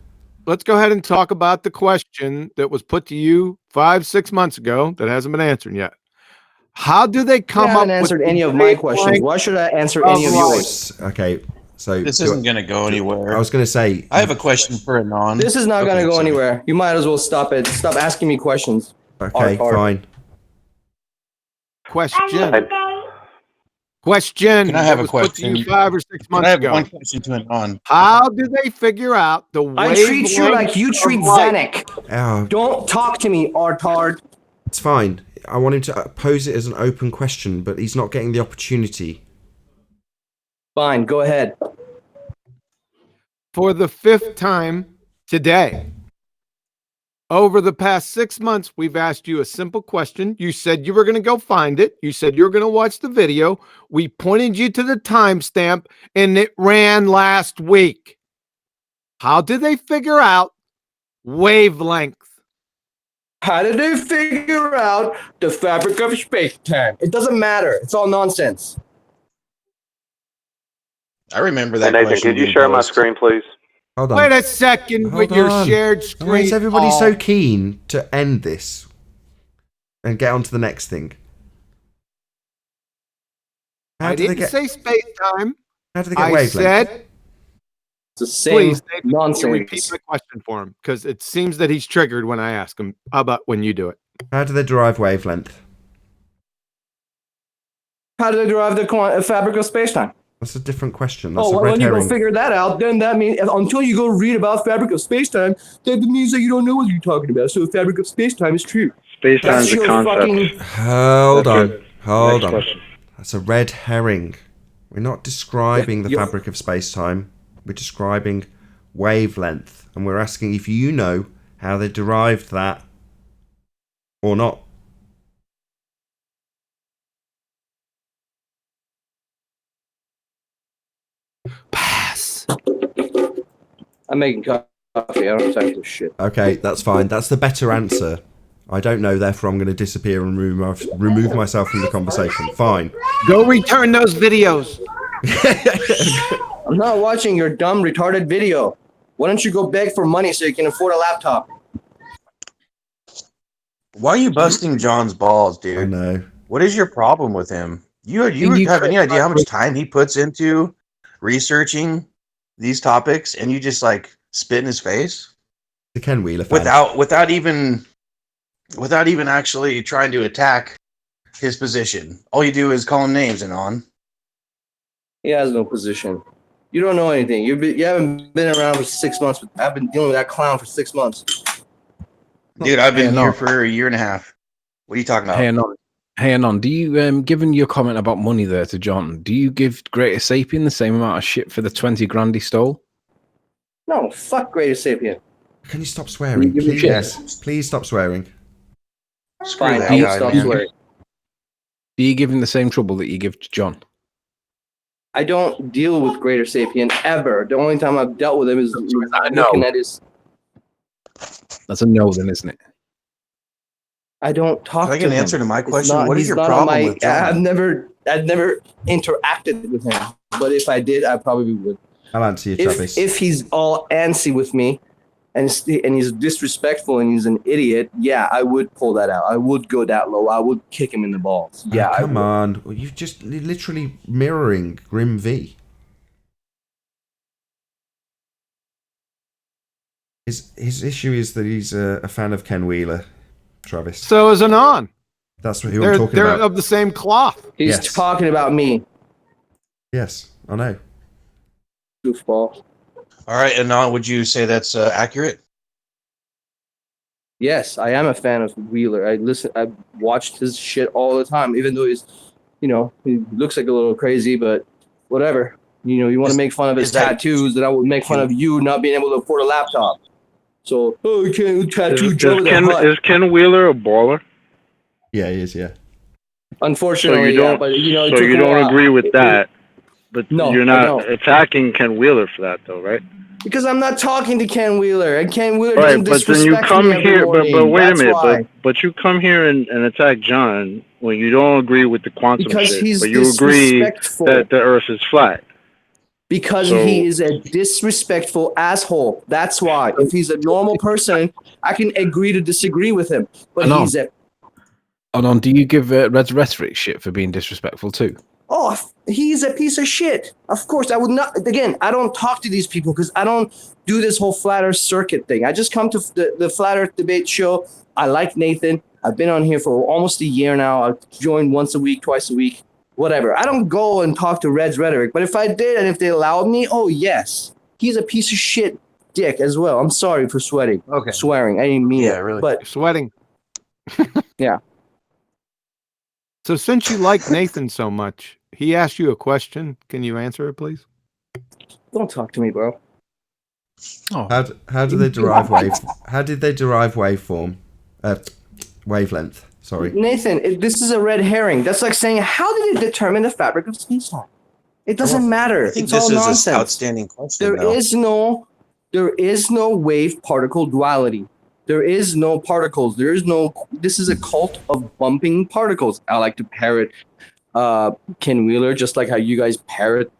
Let's go ahead and talk about the question that was put to you 5-6 months ago that hasn't been answered yet. How do they come up with... I haven't answered any of my questions. Why should I answer any of yours? Okay, so... This isn't going to go anywhere. I was going to say... I have a question for Anon. This is not going to go anywhere. You might as well stop it. Stop asking me questions. Okay, fine. Question. Question. Can I have that a was put to question? you 5 or 6 months I have ago. one question to Anon. How do they figure out the I treat you like you treat Zanuck. Oh, Don't talk to me, Artard. it's fine. I want him to pose it as an open question, but he's not getting the opportunity. Fine, go ahead. For the 5th time today, over the past 6 months, we've asked you a simple question. You said you were going to go find it. You said you were going to watch the video. We pointed you to the timestamp, and it ran last week. How did they figure out wavelength? How did they figure out the fabric of space-time? It doesn't matter. It's all nonsense. I remember Hey, that Nathan, question. could you being share my posed. screen, please? Hold on. Wait a second with your shared screen. Why is everybody so Oh. keen to end this and get on to the next thing? I didn't say space time. How do they get I wavelength? said, it's the same please, Nathan, nonsense. can you repeat my question for him? Because it seems that he's triggered when I ask him. How about when you do it? How do they derive wavelength? How do they derive the fabric of space-time? That's a different question. That's Oh, a well, red when you herring. go figure that out, then that means until you go read about fabric of space-time, that means that you don't know what you're talking about. So fabric of space-time is true. Space-time is a concept. Hold on. Good. Hold Next on. question. That's a red herring. We're not describing the fabric of space-time. We're describing wavelength. And we're asking if you know how they derived that or not. Pass. I'm making coffee. I don't type this shit. Okay, that's fine. That's the better answer. I don't know, therefore I'm going to disappear and remove myself from the conversation. Fine. Go return those videos. I'm not watching your dumb, retarded video. Why don't you go beg for money so you can afford a laptop? Why are you busting John's balls, dude? I know. What is your problem with him? You have any idea how much time he puts into researching these topics, and you just like spit in his face? The Ken Wheeler fan. Without even actually trying to attack his position. All you do is call him names and on. He has no position. You don't know anything. You haven't been around for 6 months. I've been dealing with that clown for 6 months. Dude, I've been here for a year and a half. What are you talking about? Hey, Anon, do you, given your comment about money there to John, do you give Greater Sapien the same amount of shit for the 20 grand he stole? No, fuck Greater Sapien. Can you stop swearing, please? Please stop swearing. Fine, I will stop swearing. Do you give him the same trouble that you give to John? I don't deal with Greater Sapien ever. The only time I've dealt with him is looking at his... That's a no then, isn't it? I don't talk to him. Can I get an answer to my question? What is he's your not problem with John? I've never interacted with him. But if I did, I probably would. I'll answer you, Travis. If he's all antsy with me and he's disrespectful and he's an idiot, yeah, I would pull that out. I would go that low. I would kick him in the balls. Yeah, come on. You're just literally mirroring Grim V. His issue is that he's a fan of Ken Wheeler, Travis. So is Anon. That's who I'm talking they're about. They're of the same cloth. He's talking about me. Yes, I know. Goofball. All right, Anon, would you say that's accurate? Yes, I am a fan of Wheeler. I watched his shit all the time, even though he's, he looks like a little crazy, but whatever. You want to make fun of his tattoos, then I would make fun of you not being able to afford a laptop. So, you can't tattoo Joe. Is Ken Wheeler a baller? Yeah, he is. Yeah. Unfortunately, so you don't agree with that, but no, you're not attacking Ken Wheeler for that, though, right? Because I'm not talking to Ken Wheeler, and Ken Wheeler right, doesn't but then disrespect you come me here, every but wait That's a minute, why. but you come here and attack John when you don't agree with the quantum Because shit, he's but you agree disrespectful. that the Earth is flat. Because he is a disrespectful asshole. That's why. If he's a normal person, I can agree to disagree with him. But he's a... Anon, do you give Red's Rhetoric shit for being disrespectful too? Oh, he's a piece of shit. Of course, I would not... Again, I don't talk to these people because I don't do this whole Flat Earth circuit thing. I just come to the Flat Earth debate show. I like Nathan. I've been on here for almost a year now. I join once a week, twice a week. Whatever. I don't go and talk to Red's Rhetoric, but if I did and if they allowed me, oh yes, he's a piece of shit dick as well. I'm sorry for sweating. Okay. Swearing. I didn't mean it. Really. But sweating. Yeah. So since you like Nathan so much, he asked you a question. Can you answer it, please? Don't talk to me, bro. Oh. How do they derive How did they derive waveform? Wavelength. Sorry. Nathan, this is a red herring. That's like saying, how did it determine the fabric of space-time? It doesn't matter. I think it's this all is nonsense. an outstanding question. There is no wave-particle duality. There is no particles. This is a cult of bumping particles. I like to parrot Ken Wheeler, just like how you guys parrot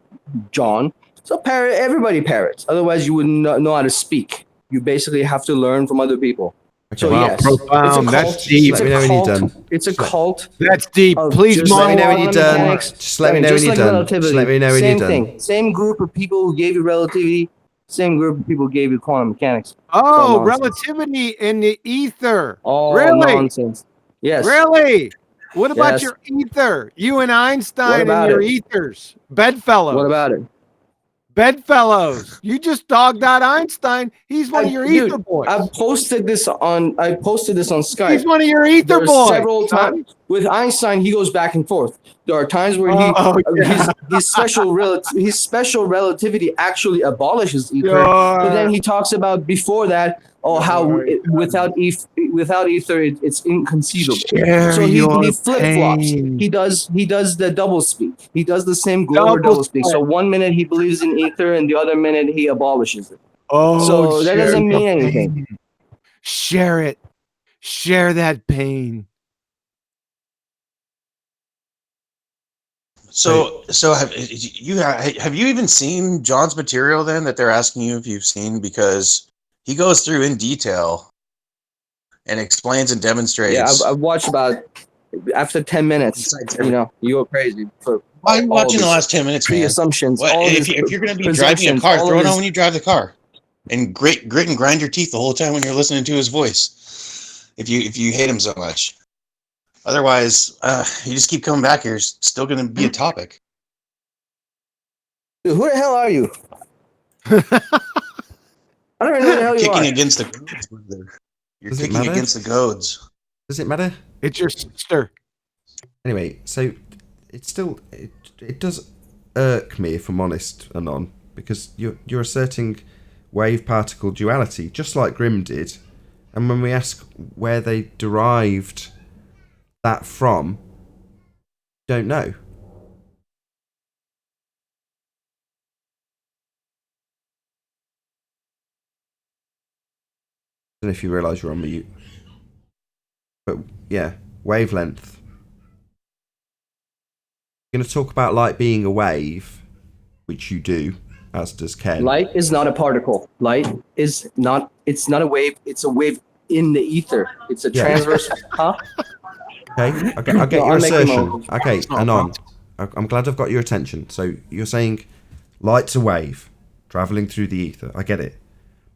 John. So everybody parrots. Otherwise, you wouldn't know how to speak. You basically have to learn from other people. Okay, so yes, profound. That's deep. Let me know when you're done. It's a cult. That's deep. Please, let me know when you're done. Just let me know when you're done. Just let me know when you're done. Same thing. Same group of people who gave you relativity. Same group of people who gave you quantum mechanics. Oh, relativity in the ether. All really? nonsense. Yes. Really? What about Yes. your ether? You and Einstein and about your it? ethers. Bedfellows. What about it? Bedfellows. You just dogged out Einstein. He's one of your ether boys. I posted this on Skype. He's one of your ether There's boys. several times with Einstein. He goes back and forth. There are times where his special relativity actually abolishes ether, but then he talks about before that without ether it's inconceivable. So he flip flops. He does the double speak. He does the same Glover double speak. So one minute he believes in ether, and the other minute he abolishes it. So that doesn't mean anything. Share it. Share that pain. So have you even seen John's material then that they're asking you if you've seen? Because he goes through in detail and explains and demonstrates. Yeah, I've watched about after 10 minutes. You go crazy. I'm watching the last 10 minutes, man. Assumptions. If you're going to be driving a car, throw it on when you drive the car, and grit and grind your teeth the whole time when you're listening to his voice. If you hate him so much. Otherwise, you just keep coming back here. It's still going to be a topic. Dude, who the hell are you? I don't even know who the hell you Kicking are. against the goads, brother. You're kicking against the goads. Does it matter? It's your sister. Anyway, so it does irk me, if I'm honest, Anon, because you're asserting wave-particle duality, just like Grimm did. And when we ask where they derived that from, don't know. I don't know if you realise you're on mute. But yeah, wavelength. You're going to talk about light being a wave, which you do, as does Ken. Light is not a particle. Light is not. It's not a wave. It's a wave in the ether. It's a transverse. Huh? Okay, I get your assertion. Okay, Anon, I'm glad I've got your attention. So you're saying light's a wave traveling through the ether. I get it.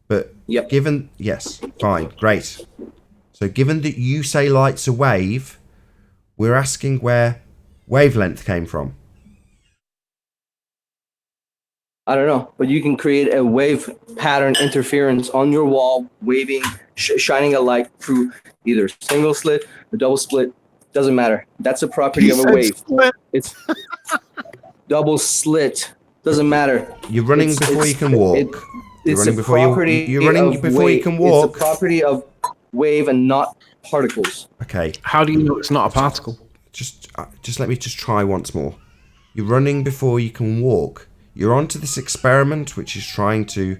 But yes, fine, great. So given that you say light's a wave, we're asking where wavelength came from. I don't know, but you can create a wave pattern interference on your wall, waving, shining a light through either single slit or double split. Doesn't matter. That's a property of a wave. It's double slit. Doesn't matter. You're running before you can walk. You're running before you can walk. It's a property of wave and not particles. Okay. How do you know it's not a particle? Just let me just try once more. You're running before you can walk. You're onto this experiment which is trying to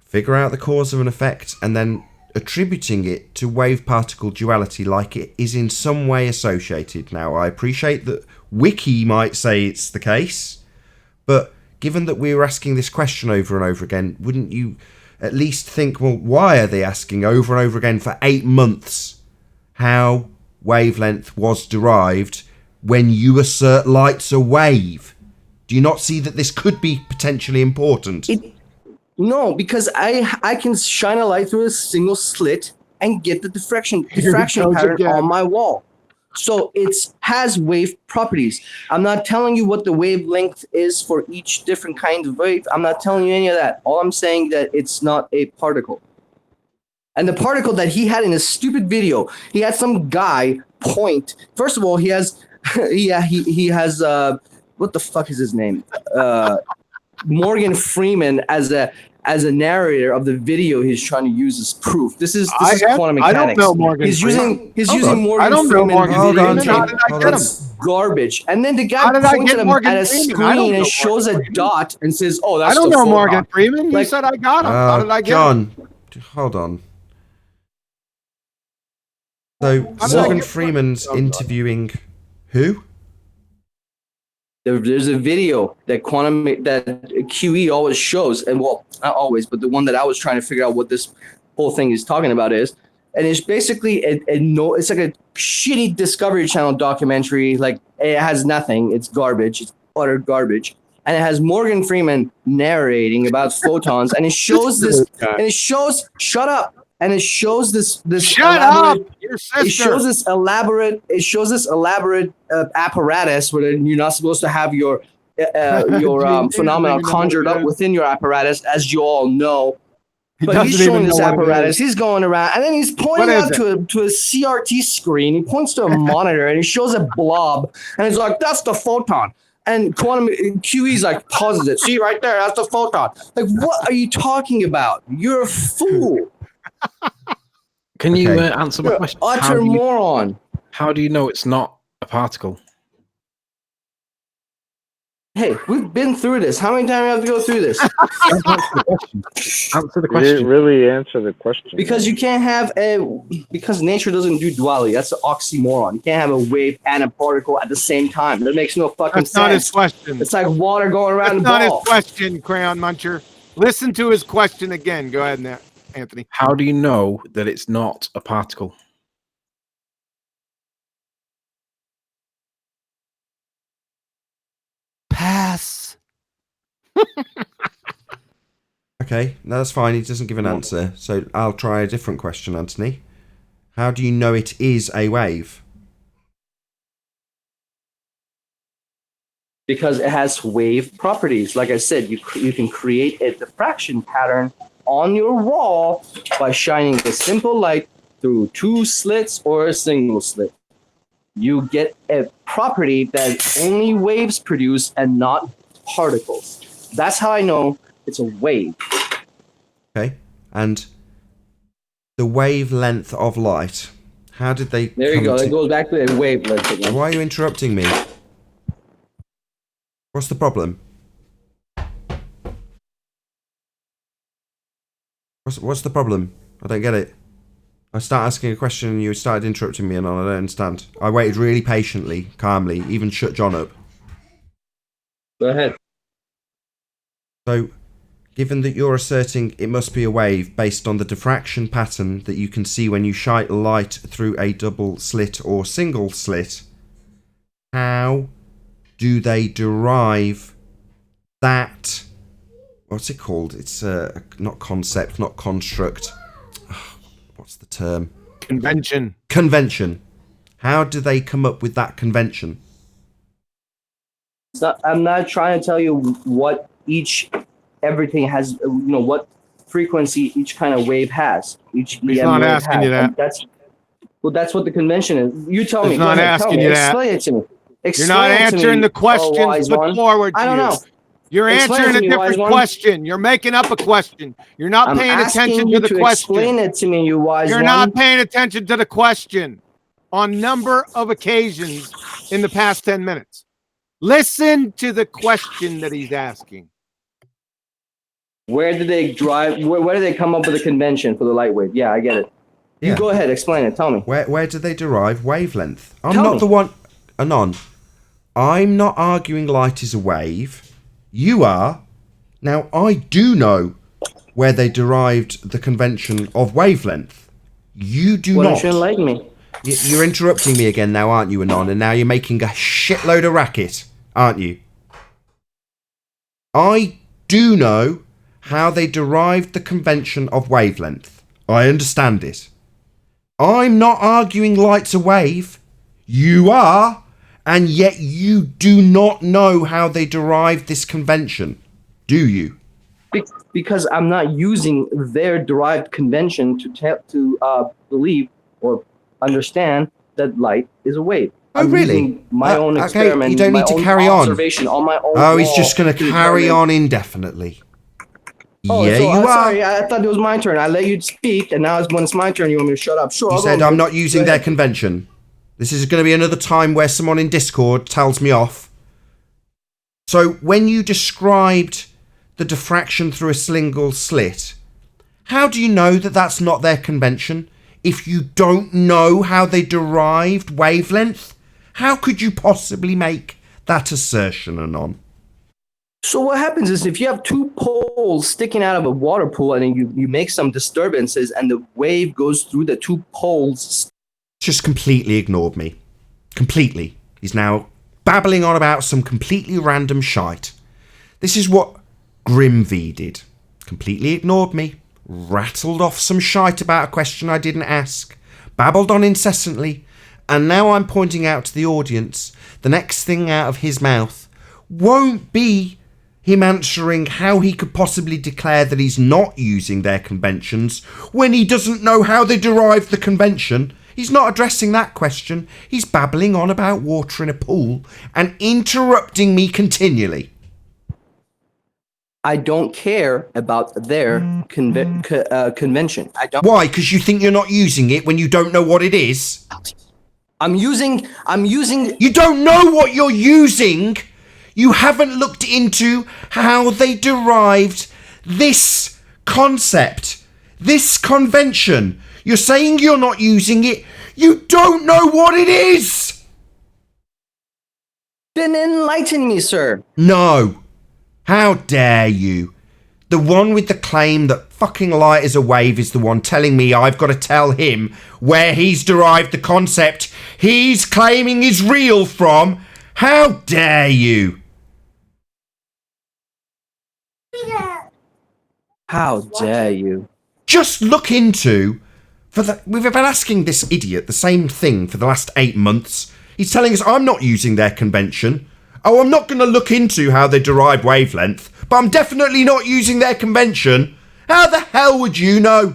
figure out the cause of an effect and then attributing it to wave-particle duality like it is in some way associated. Now, I appreciate that Wiki might say it's the case, but given that we were asking this question over and over again, wouldn't you at least think, well, why are they asking over and over again for 8 months how wavelength was derived when you assert light's a wave? Do you not see that this could be potentially important? No, because I can shine a light through a single slit and get the diffraction pattern on my wall. So it has wave properties. I'm not telling you what the wavelength is for each different kind of wave. I'm not telling you any of that. All I'm saying that it's not a particle. And the particle that he had in his stupid video, he had some guy point. First of all, he has he has what the fuck is his name? Morgan Freeman as a narrator of the video he's trying to use as proof. This is quantum mechanics. I don't know Morgan. He's using Morgan I don't know Freeman Morgan video Freeman. tape. How did I get him? It's garbage. And then the guy How did I points get at him Morgan at a Freeman? I don't screen and know shows a Morgan dot and says, "Oh, that's." I don't the know photon. Morgan Freeman. You Like- said I got him. How did I get him? John, hold on. So Morgan Freeman's interviewing who? There's a video that QE always shows, and well, not always, but the one that I was trying to figure out what this whole thing is talking about is, and it's basically it's like a shitty Discovery Channel documentary. Like it has nothing. It's garbage. It's utter garbage. And it has Morgan Freeman narrating about photons, and it shows this, and it shows. Shut up. and it shows this Shut up, your sister. It shows this elaborate apparatus where you're not supposed to have your phenomena conjured up within your apparatus, as you all know. But he's showing this apparatus. He's going around, and then he's pointing out to a CRT screen. He points to a monitor, and he shows a blob, and he's like, "That's the photon." And quantum QE's like, pauses it. See right there, that's the photon. Like, what are you talking about? You're a fool. Can you answer my question? Utter moron. How do you know it's not a particle? Hey, we've been through this. How many times do we have to go through this? Answer the question. You didn't really answer the question. Because you can't have because nature doesn't do duality. That's an oxymoron. You can't have a wave and a particle at the same time. That makes no fucking sense. That's not his question. It's like water going around the ball. That's not his question, Crayon Muncher. Listen to his question again. Go ahead, Anthony. How do you know that it's not a particle? Pass. Okay, no, that's fine. He doesn't give an answer. So I'll try a different question, Anthony. How do you know it is a wave? Because it has wave properties. Like I said, you can create a diffraction pattern on your wall by shining a simple light through 2 slits or a single slit. You get a property that only waves produce and not particles. That's how I know it's a wave. Okay, and the wavelength of light. How did they? There you go. It goes back to a wavelength again. Why are you interrupting me? What's the problem? What's the problem? I don't get it. I start asking a question and you started interrupting me, and I don't understand. I waited really patiently, calmly, even shut John up. Go ahead. So, given that you're asserting it must be a wave based on the diffraction pattern that you can see when you shine light through a double slit or single slit, how do they derive that? What's it called? It's not concept, not construct. What's the term? Convention. Convention. How do they come up with that convention? I'm not trying to tell you what everything has, what frequency each kind of wave has. Each He's EM not wave asking has. you that. That's what the convention is. You tell me. He's not asking you that. Explain it to me. You're not answering the questions put forward to you. I don't know. You're answering a different question. You're making up a question. You're not paying attention to the question. Explain it to me, you wise You're one. not paying attention to the question on number of occasions in the past 10 minutes. Listen to the question that he's asking. Where did they drive? Where did they come up with a convention for the light wave? Yeah, I get it. You go ahead, explain it. Tell me. Where do they derive wavelength? I'm Tell not me. the one. Anon. I'm not arguing light is a wave. You are. Now, I do know where they derived the convention of wavelength. You do Why not. don't you enlighten me? You're interrupting me again now, aren't you, Anon? And now you're making a shitload of racket, aren't you? I do know how they derived the convention of wavelength. I understand it. I'm not arguing light's a wave. You are. And yet you do not know how they derived this convention, do you? Because I'm not using their derived convention to believe or understand that light is a wave. Oh, I'm really? using my own experiment. Okay, you don't need to carry on. Observation on my own. Oh, he's just going to carry on indefinitely. Oh, yeah, so, you are. Sorry, I thought it was my turn. I let you speak, and now when it's my turn, you want me to shut up. Sure. You said I'm not using their convention. This is going to be another time where someone in Discord tells me off. So when you described the diffraction through a single slit, how do you know that that's not their convention? If you don't know how they derived wavelength, how could you possibly make that assertion, Anon? So what happens is if you have 2 poles sticking out of a water pool and then you make some disturbances and the wave goes through the 2 poles. Just completely ignored me. Completely. He's now babbling on about some completely random shite. This is what Grimvy did. Completely ignored me. rattled off some shite about a question I didn't ask, babbled on incessantly, and now I'm pointing out to the audience the next thing out of his mouth won't be him answering how he could possibly declare that he's not using their conventions when he doesn't know how they derived the convention. He's not addressing that question. He's babbling on about water in a pool and interrupting me continually. I don't care about their convention. I don't. Why? Because you think you're not using it when you don't know what it is? I'm using. You don't know what you're using. You haven't looked into how they derived this concept, this convention. You're saying you're not using it. You don't know what it is. Then enlighten me, sir. No. How dare you? The one with the claim that fucking light is a wave is the one telling me I've got to tell him where he's derived the concept he's claiming is real from. How dare you? How dare you? Just look into... We've been asking this idiot the same thing for the last 8 months. He's telling us I'm not using their convention. Oh, I'm not going to look into how they derive wavelength, but I'm definitely not using their convention. How the hell would you know?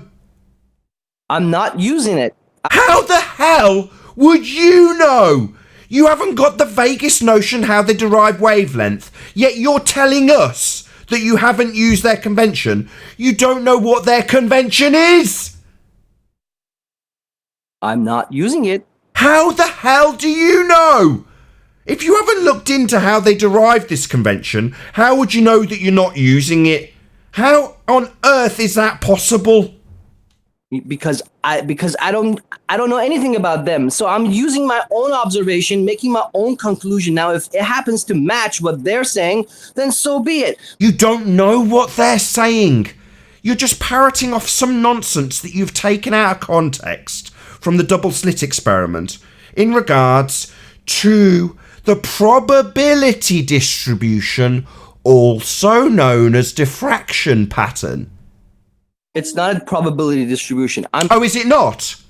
I'm not using it. How the hell would you know? You haven't got the vaguest notion how they derive wavelength, yet you're telling us that you haven't used their convention. You don't know what their convention is. I'm not using it. How the hell do you know? If you haven't looked into how they derived this convention, how would you know that you're not using it? How on earth is that possible? Because I don't know anything about them. So I'm using my own observation, making my own conclusion. Now, if it happens to match what they're saying, then so be it. You don't know what they're saying. You're just parroting off some nonsense that you've taken out of context from the double slit experiment in regards to the probability distribution, also known as diffraction pattern. It's not a probability distribution. Oh, is it not?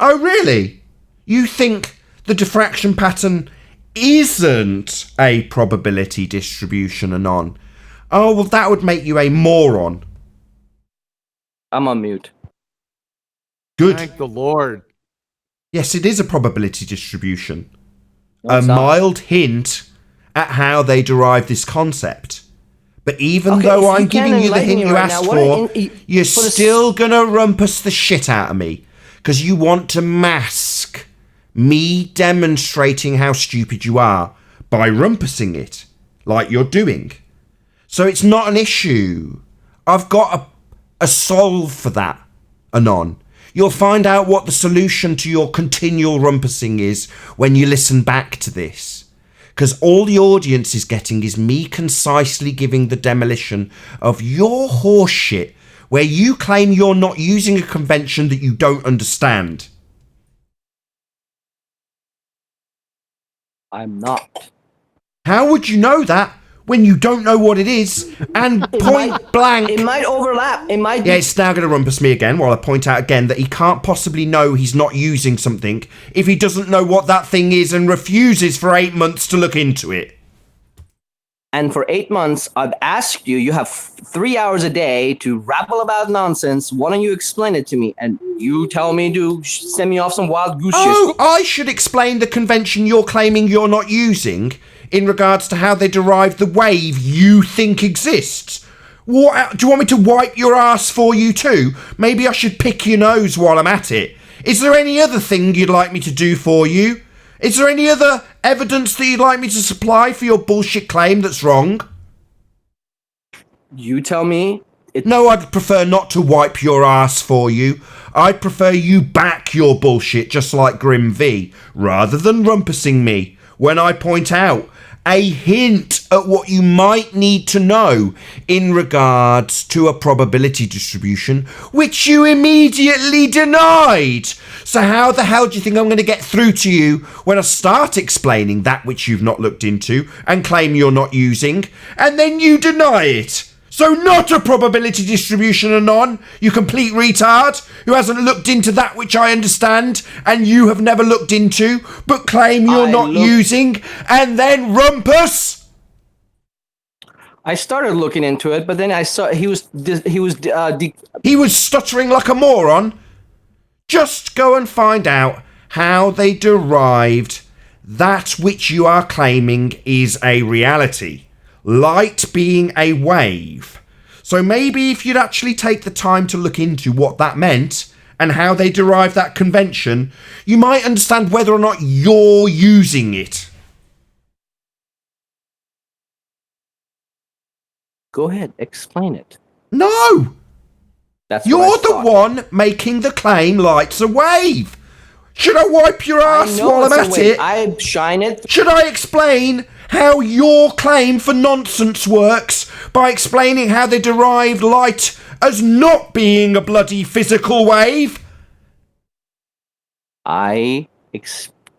Oh, really? You think the diffraction pattern isn't a probability distribution, Anon? Oh, well, that would make you a moron. I'm on mute. Good. Thank the Lord. Yes, it is a probability distribution. No, a mild hint at how they derive this concept. But even though I'm giving you the hint you asked for, you're still going to rumpus the shit out of me. Because you want to mask me demonstrating how stupid you are by rumpusing it, like you're doing. So it's not an issue. I've got a solve for that, Anon. You'll find out what the solution to your continual rumpusing is when you listen back to this. Because all the audience is getting is me concisely giving the demolition of your horseshit where you claim you're not using a convention that you don't understand. I'm not. How would you know that when you don't know what it is and blank? It might overlap. It might. Yeah, it's now going to rumpus me again while I point out again that he can't possibly know he's not using something if he doesn't know what that thing is and refuses for 8 months to look into it. And for 8 months, I've asked you, you have 3 hours a day to rabble about nonsense. Why don't you explain it to me? And you tell me to send me off some wild goose shit. Oh, I should explain the convention you're claiming you're not using in regards to how they derive the wave you think exists. What, do you want me to wipe your ass for you too? Maybe I should pick your nose while I'm at it. Is there any other thing you'd like me to do for you? Is there any other evidence that you'd like me to supply for your bullshit claim that's wrong? You tell me. No, I'd prefer not to wipe your ass for you. I'd prefer you back your bullshit just like Grim V, rather than rumpusing me when I point out a hint at what you might need to know in regards to a probability distribution, which you immediately denied. So how the hell do you think I'm going to get through to you when I start explaining that which you've not looked into and claim you're not using, and then you deny it? So not a probability distribution, Anon, you complete retard, who hasn't looked into that which I understand, and you have never looked into, but claim you're not using, and then rumpus. I started looking into it, but then I saw he was stuttering like a moron. Just go and find out how they derived that which you are claiming is a reality. Light being a wave. So maybe if you'd actually take the time to look into what that meant and how they derived that convention, you might understand whether or not you're using it. Go ahead, explain it. No! That's You're the one making the claim light's a wave. Should I wipe your ass while I'm at it? I shine it. Should I explain how your claim for nonsense works by explaining how they derived light as not being a bloody physical wave? I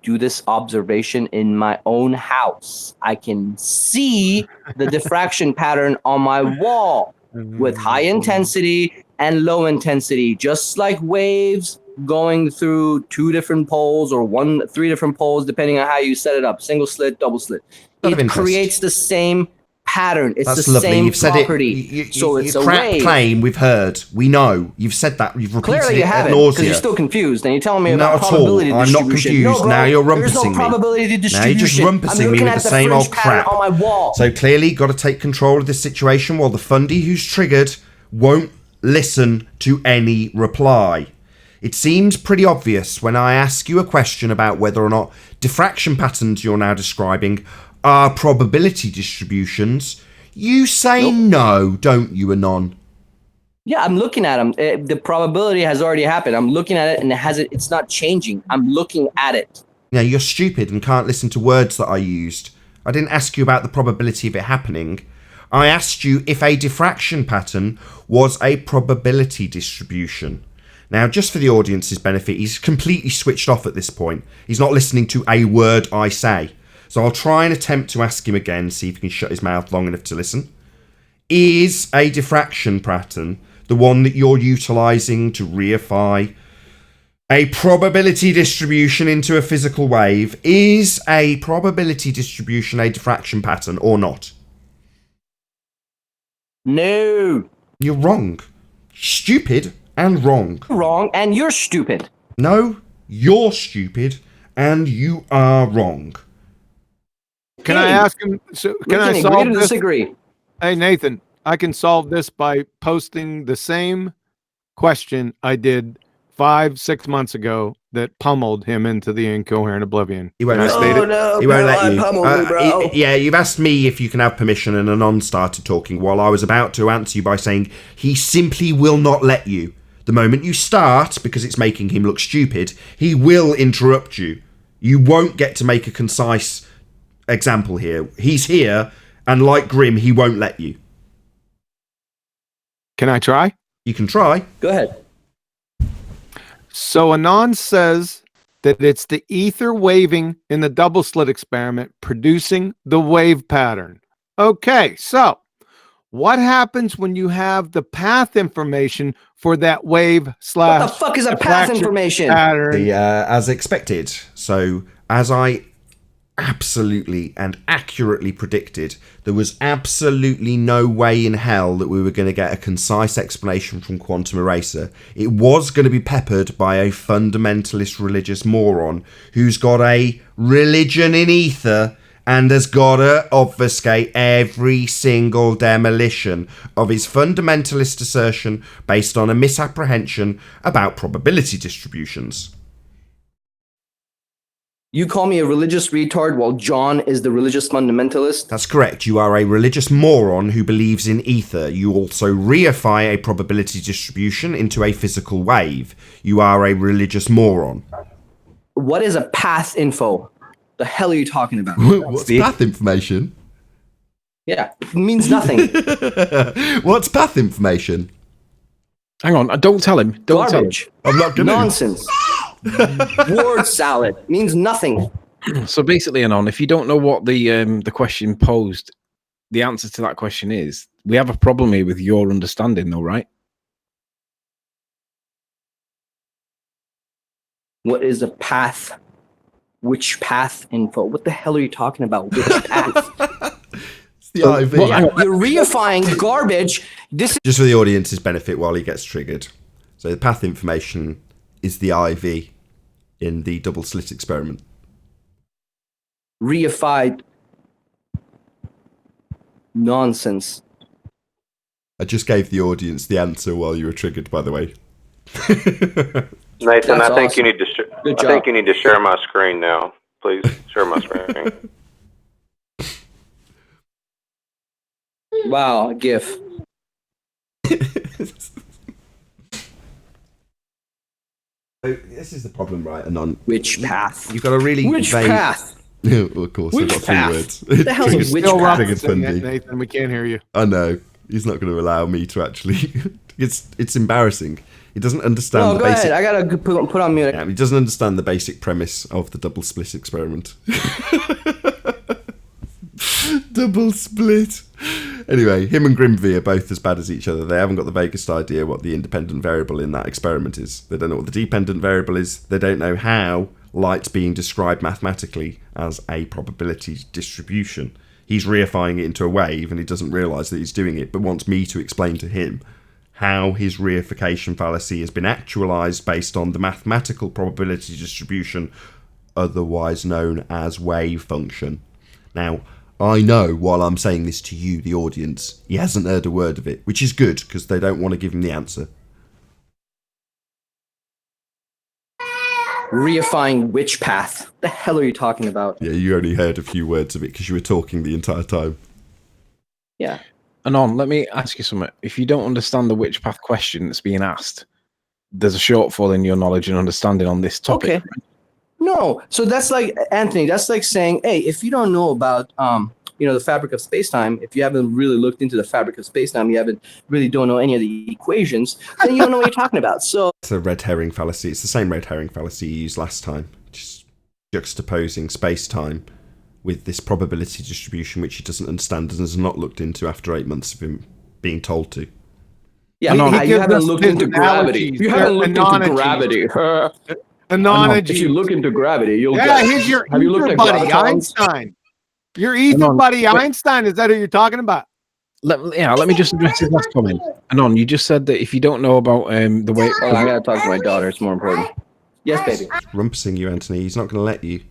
do this observation in my own house. I can see the diffraction pattern on my wall with high intensity and low intensity, just like waves going through 2 different poles or 3 different poles, depending on how you set it up. Single slit, double slit. It creates the same pattern. It's That's the lovely. same You've said property. it. So it's a crap wave. claim we've heard. We know. You've said that. You've repeated Clearly you it ad haven't, because you're nauseam. still confused, and you're telling me Not about at all. probability I'm not distribution. confused. No, bro, Now you're there's rumpusing no probability me. distribution. Now you're just rumpusing I'm me looking with at the same fringe old pattern crap. on my wall. So clearly, got to take control of this situation while the fundy who's triggered won't listen to any reply. It seems pretty obvious when I ask you a question about whether or not diffraction patterns you're now describing are probability distributions. You say no, don't you, Anon? Yeah, I'm looking at them. The probability has already happened. I'm looking at it, and it's not changing. I'm looking at it. Yeah, you're stupid and can't listen to words that I used. I didn't ask you about the probability of it happening. I asked you if a diffraction pattern was a probability distribution. Now, just for the audience's benefit, he's completely switched off at this point. He's not listening to a word I say. So I'll try and attempt to ask him again, see if he can shut his mouth long enough to listen. Is a diffraction pattern the one that you're utilising to reify a probability distribution into a physical wave? Is a probability distribution a diffraction pattern or not? No. You're wrong. Stupid and wrong. Wrong, and you're stupid. No, you're stupid and you are wrong. Can I ask him? So can I solve agree to this? disagree? Hey, Nathan, I can solve this by posting the same question I did 5-6 months ago that pummeled him into the incoherent oblivion. He won't Can I let state it? no, he won't let Caroline you. pummeled me, bro. Yeah, you've asked me if you can have permission, and Anon started talking while I was about to answer you by saying he simply will not let you. The moment you start, because it's making him look stupid, he will interrupt you. You won't get to make a concise example here. He's here, and like Grim, he won't let you. Can I try? You can try. Go ahead. So Anon says that it's the ether waving in the double slit experiment producing the wave pattern. Okay, so what happens when you have the path information for that wave slash What the fuck is a path information? pattern? As expected. So, as I absolutely and accurately predicted, there was absolutely no way in hell that we were going to get a concise explanation from Quantum Eraser. It was going to be peppered by a fundamentalist religious moron who's got a religion in ether and has got to obfuscate every single demolition of his fundamentalist assertion based on a misapprehension about probability distributions. You call me a religious retard while John is the religious fundamentalist? That's correct. You are a religious moron who believes in ether. You also reify a probability distribution into a physical wave. You are a religious moron. What is a path info? The hell are you talking about? What's path information? Yeah, it means nothing. What's path information? Hang on, don't tell him. Don't Garbage. tell him. I'm not gonna. Nonsense. Word salad means nothing. So basically, Anon, if you don't know what the question posed the answer to that question is we have a problem here with your understanding, though, right? What is a path? Which path info? What the hell are you talking about? Which path? It's the IV. You're reifying garbage. This is Just for the audience's benefit while he gets triggered. So the path information is the IV in the double slit experiment. reified nonsense. I just gave the audience the answer while you were triggered, by the way. Nathan, That's I think awesome. you need to. Good I job. think you need to share my screen now. Please share my screen. Wow, a GIF. So this is the problem, right? Anon. Which path? You've got a really Which vague... path? Well, of course, Which I've got three path? words. What the hell's a Triggered- which Still path? triggered referencing it, Fundy. Nathan. We can't hear you. I know. He's not going to allow me to actually... it's embarrassing. He doesn't understand No, the go basic... ahead. I gotta put on mute. Yeah, he doesn't understand the basic premise of the double split experiment. Double split. Anyway, him and Grimvee are both as bad as each other. They haven't got the vaguest idea what the independent variable in that experiment is. They don't know what the dependent variable is. They don't know how light's being described mathematically as a probability distribution. He's reifying it into a wave and he doesn't realise that he's doing it, but wants me to explain to him how his reification fallacy has been actualised based on the mathematical probability distribution, otherwise known as wave function. Now, I know while I'm saying this to you, the audience, he hasn't heard a word of it, which is good because they don't want to give him the answer. Reifying which path? What the hell are you talking about? Yeah, you only heard a few words of it because you were talking the entire time. Yeah. Anon, let me ask you something. If you don't understand the which path question that's being asked, there's a shortfall in your knowledge and understanding on this topic. Okay. No. So that's like, Anthony, that's like saying, hey, if you don't know about the fabric of space-time, if you haven't really looked into the fabric of space-time, you haven't really don't know any of the equations, then you don't know what you're talking about. So It's a red herring fallacy. It's the same red herring fallacy you used last time. Just juxtaposing space-time with this probability distribution, which he doesn't understand and has not looked into after 8 months of him being told to. yeah, you haven't looked into gravity. You haven't looked into gravity. If you look into gravity, you'll get. Here's your Have you looked at buddy gravitons? Einstein. Your ether buddy Einstein. Is that who you're talking about? Let me just address his last comment. Anon, you just said that if you don't know about the way... Oh, I gotta talk to my daughter. It's more important. Yes, baby. Rumpusing you, Anthony. He's not going to let you.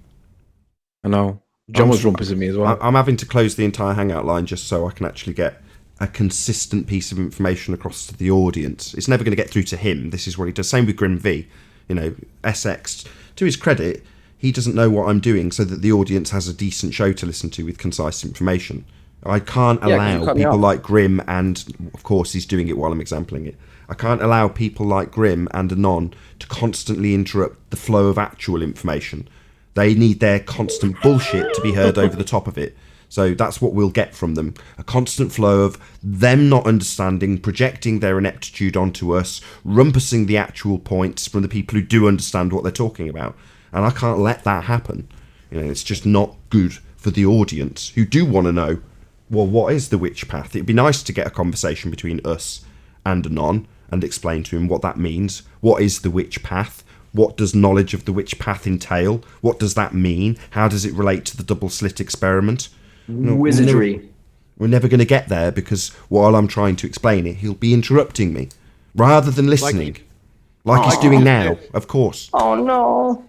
I know. John was rumpusing me as well. I'm having to close the entire Hangout line just so I can actually get a consistent piece of information across to the audience. It's never going to get through to him. This is what he does. Same with Grim V. SX. To his credit, he doesn't know what I'm doing so that the audience has a decent show to listen to with concise information. I can't allow people like Grim, and of course he's doing it while I'm exempling it. I can't allow people like Grim and Anon to constantly interrupt the flow of actual information. They need their constant bullshit to be heard over the top of it. So that's what we'll get from them. A constant flow of them not understanding, projecting their ineptitude onto us, rumpusing the actual points from the people who do understand what they're talking about. And I can't let that happen. It's just not good for the audience who do want to know, well, what is the witch path? It'd be nice to get a conversation between us and Anon and explain to him what that means. What is the witch path? What does knowledge of the witch path entail? What does that mean? How does it relate to the double slit experiment? Wizardry. We're never going to get there because while I'm trying to explain it, he'll be interrupting me rather than listening. Like he's doing now, of course. Oh, no.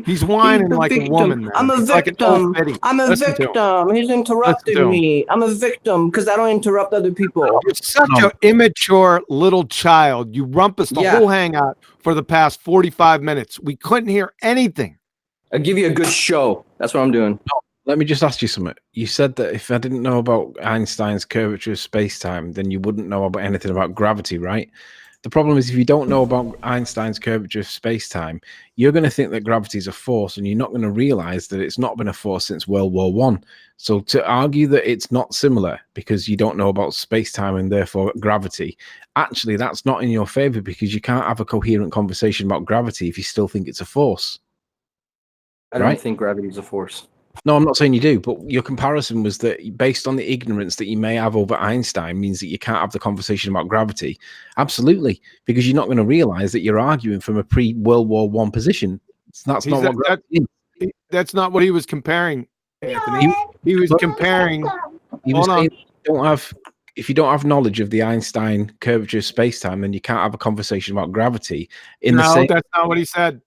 He's whining like a woman. Man. I'm a It's like an victim. old Betty. I'm a Listen to him. victim. He's interrupting me. I'm a victim because I don't interrupt other people. You're such an immature little child. You rumpus the whole hangout for the past 45 minutes. We couldn't hear anything. I'll give you a good show. That's what I'm doing. No, let me just ask you something. You said that if I didn't know about Einstein's curvature of space-time, then you wouldn't know about anything about gravity, right? The problem is if you don't know about Einstein's curvature of space-time, you're going to think that gravity is a force, and you're not going to realize that it's not been a force since World War I. So to argue that it's not similar because you don't know about space-time and therefore gravity, actually that's not in your favor because you can't have a coherent conversation about gravity if you still think it's a force. I don't think gravity is a force. No, I'm not saying you do, but your comparison was that based on the ignorance that you may have over Einstein means that you can't have the conversation about gravity. Absolutely, because you're not going to realize that you're arguing from a pre-World War I position. That's not what gravity is. That's not what he was comparing, Anthony. He was comparing. He was saying if you don't have knowledge of the Einstein curvature of space-time, then you can't have a conversation about gravity. That's not what he said.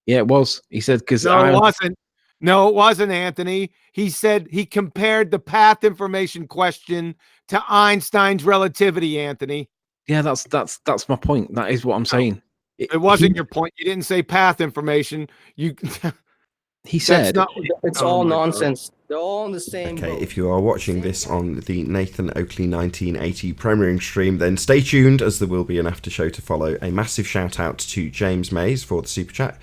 Yeah, it was. He said because it wasn't. No, it wasn't, Anthony. He said he compared the path information question to Einstein's relativity, Anthony. Yeah, that's my point. That is what I'm saying. It wasn't your point. You didn't say path information. He said it's all nonsense. They're all in the same boat. If you are watching this on the Nathan Oakley 1980 premiering stream, then stay tuned as there will be an after show to follow. A massive shout out to James Mays for the super chat.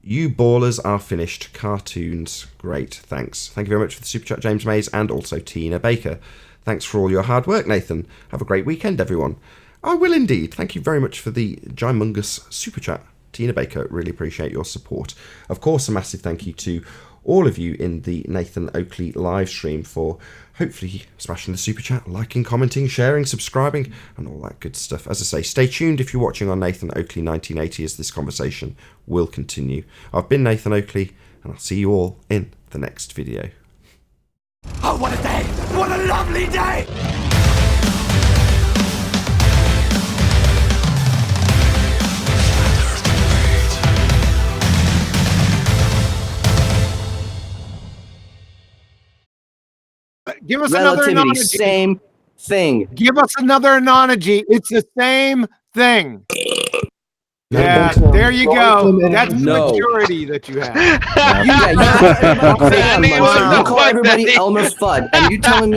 You ballers are finished. Cartoons. Great. Thanks. Thank you very much for the super chat, James Mays, and also Tina Baker. Thanks for all your hard work, Nathan. Have a great weekend, everyone. I will indeed. Thank you very much for the gymongous super chat. Tina Baker, really appreciate your support. Of course, a massive thank you to all of you in the Nathan Oakley live stream for hopefully smashing the super chat, liking, commenting, sharing, subscribing, and all that good stuff. As I say, stay tuned if you're watching on Nathan Oakley 1980 as this conversation will continue. I've been Nathan Oakley, and I'll see you all in the next video. Oh, what a day! What a lovely day! Give us Relativity, another analogy. same thing. Give us another analogy. It's the same thing. Yeah, there you go. That's the maturity that you have. You call everybody Elmer Fudd, and you're telling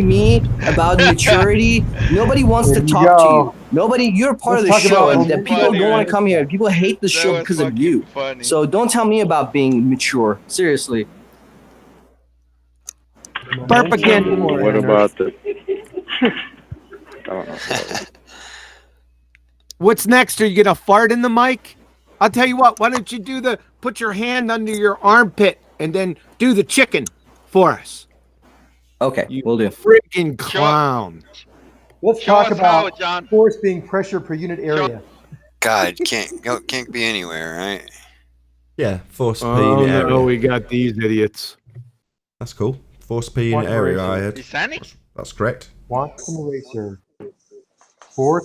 me about maturity. Nobody wants to talk to you. Nobody. You're part of the show, and that people don't want to come here. People hate the show because of you. So don't tell me about being mature. Seriously. Burp again. What about the? I don't know. What's next? Are you gonna fart in the mic? I'll tell you what. Why don't you put your hand under your armpit and then do the chicken for us? Okay, we'll do. Freaking clown. Let's talk about force being pressure per unit area. God, can't be anywhere, right? Yeah, force per Oh unit area. no, we got these idiots. That's cool. Force per unit area, I heard. That's correct. Quantum eraser.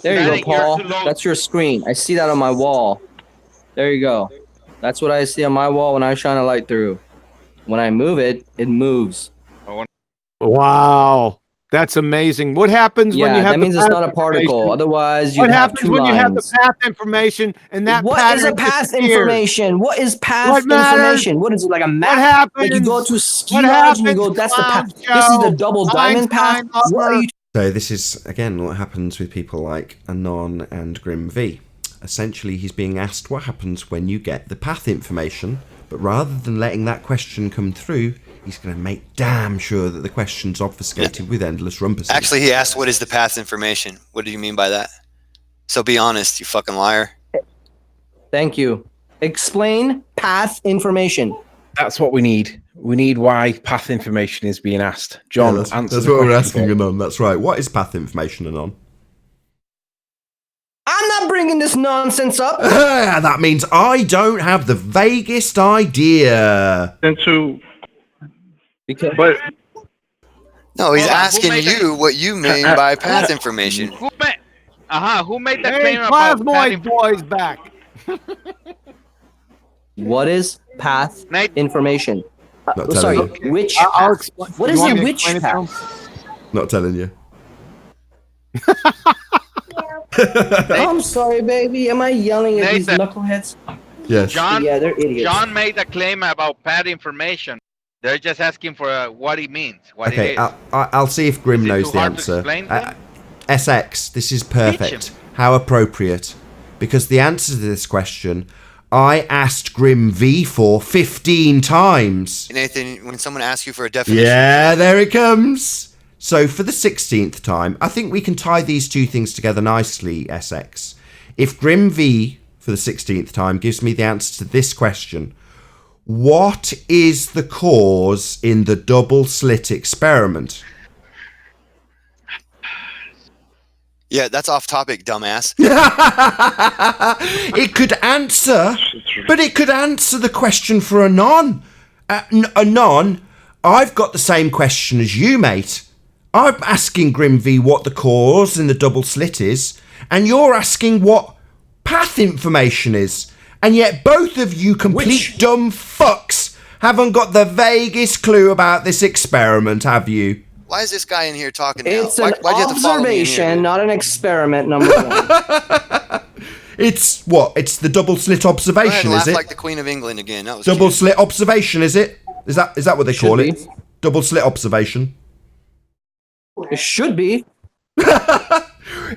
There you go, Paul. That's your screen. I see that on my wall. There you go. That's what I see on my wall when I shine a light through. When I move it, it moves. Wow, that's amazing. What happens when you have? That means it's not a particle. Otherwise, you what have happens two when lines. you have the path information and that? What is a path information? What is path information? What is it, like a map? What happens? Like you go to a ski lodge and you go, that's the path. This is the double diamond path. What are you? So this is, again, what happens with people like Anon and Grim V. Essentially, he's being asked what happens when you get the path information, but rather than letting that question come through, he's going to make damn sure that the question's obfuscated with endless rumpuses. Actually, he asked, what is the path information? What do you mean by that? So be honest, you fucking liar. Thank you. Explain path information. That's what we need. We need why path information is being asked. John, that's what we're asking Anon. That's right. What is path information, Anon? I'm not bringing this nonsense up. That means I don't have the vaguest idea. No, he's asking you what you mean by path information. Who made that Hey, claim about Plasmoid boys back. What is path information? Sorry, you. which I'll path? explain. What You is want a me to which explain it to him? path? Not telling you. I'm sorry, baby. Am I yelling at these knuckleheads? Yes. Yeah, they're idiots. John made a claim about path information. They're just asking for what he means. What Okay, it is. I'll see if Grim Is it knows too the hard to answer. explain then? SX, this is Teach perfect. him. How appropriate. Because the answer to this question, I asked Grim V for 15 times. Nathan, when someone asks you for a definition... Yeah, there it comes. So for the 16th time, I think we can tie these two things together nicely, SX. If Grim V, for the 16th time, gives me the answer to this question, What is the cause in the double slit experiment? Yeah, that's off topic, dumbass. It could answer, but it could answer the question for Anon. Anon, I've got the same question as you, mate. I'm asking Grimv what the cause in the double slit is, and you're asking what path information is. And yet both of you complete dumb fucks haven't got the vaguest clue about this experiment, have you? Why is this guy in here talking now? It's Why an do you have to follow me in here, observation, dude? not an experiment, number one. It's what? It's the double slit Go ahead observation, and laugh is it? like the Queen of England again. That was Double cute. slit observation, is it? Is that what they call it? Double slit observation. It should be.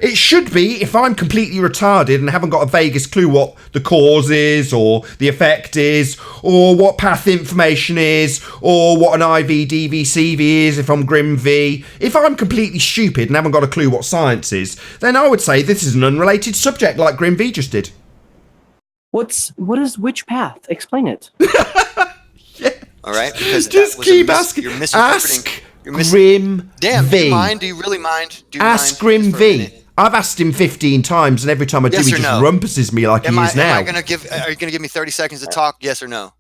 It should be if I'm completely retarded and haven't got a vaguest clue what the cause is, or the effect is, or what path information is, or what an IV, DV, CV is if I'm Grimv. If I'm completely stupid and haven't got a clue what science is, then I would say this is an unrelated subject like Grimv just did. What is which path? Explain it. All right? Because Just keep asking. You're misinterpreting. Grim Damn, V. do you mind? Do you really mind? Do you Ask mind? Grim V. I've asked him 15 times, and every time I do, Yes he or just no? rumpuses me like he is now. Are you gonna give me 30 seconds to talk? Yes or no?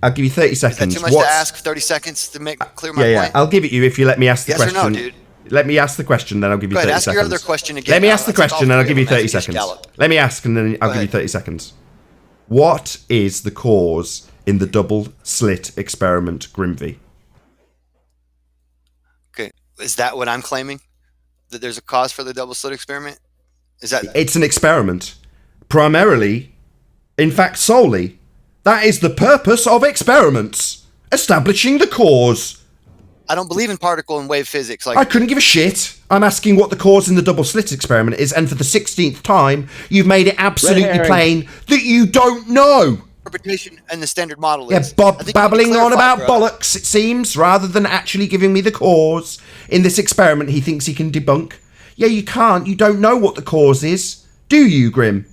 I'll give you 30 Is that seconds. too much to ask? 30 seconds to make clear my Yeah, point? I'll give it you if you let me ask the Yes or question. no, dude? Let me ask the question, then I'll give you Go 30 ahead, ask seconds. your other question again. Let me ask the Let's take question, all and I'll three give of you them 30 as we just seconds. gallop. Let me ask, and then I'll give you ahead. 30 seconds. What is the cause in the double slit experiment, Grimv? Okay, is that what I'm claiming? That there's a cause for the double slit experiment? Is that It's an experiment. Primarily, in fact solely. That is the purpose of experiments. Establishing the cause. I don't believe in particle and wave physics. Like I couldn't give a shit. I'm asking what the cause in the double slit experiment is, and for the 16th time, you've made it absolutely plain that you don't know. interpretation and the standard model Yeah, is. babbling on about bro. bollocks, it seems, rather than actually giving me the cause in this experiment he thinks he can debunk. Yeah, you can't. You don't know what the cause is. Do you, Grim?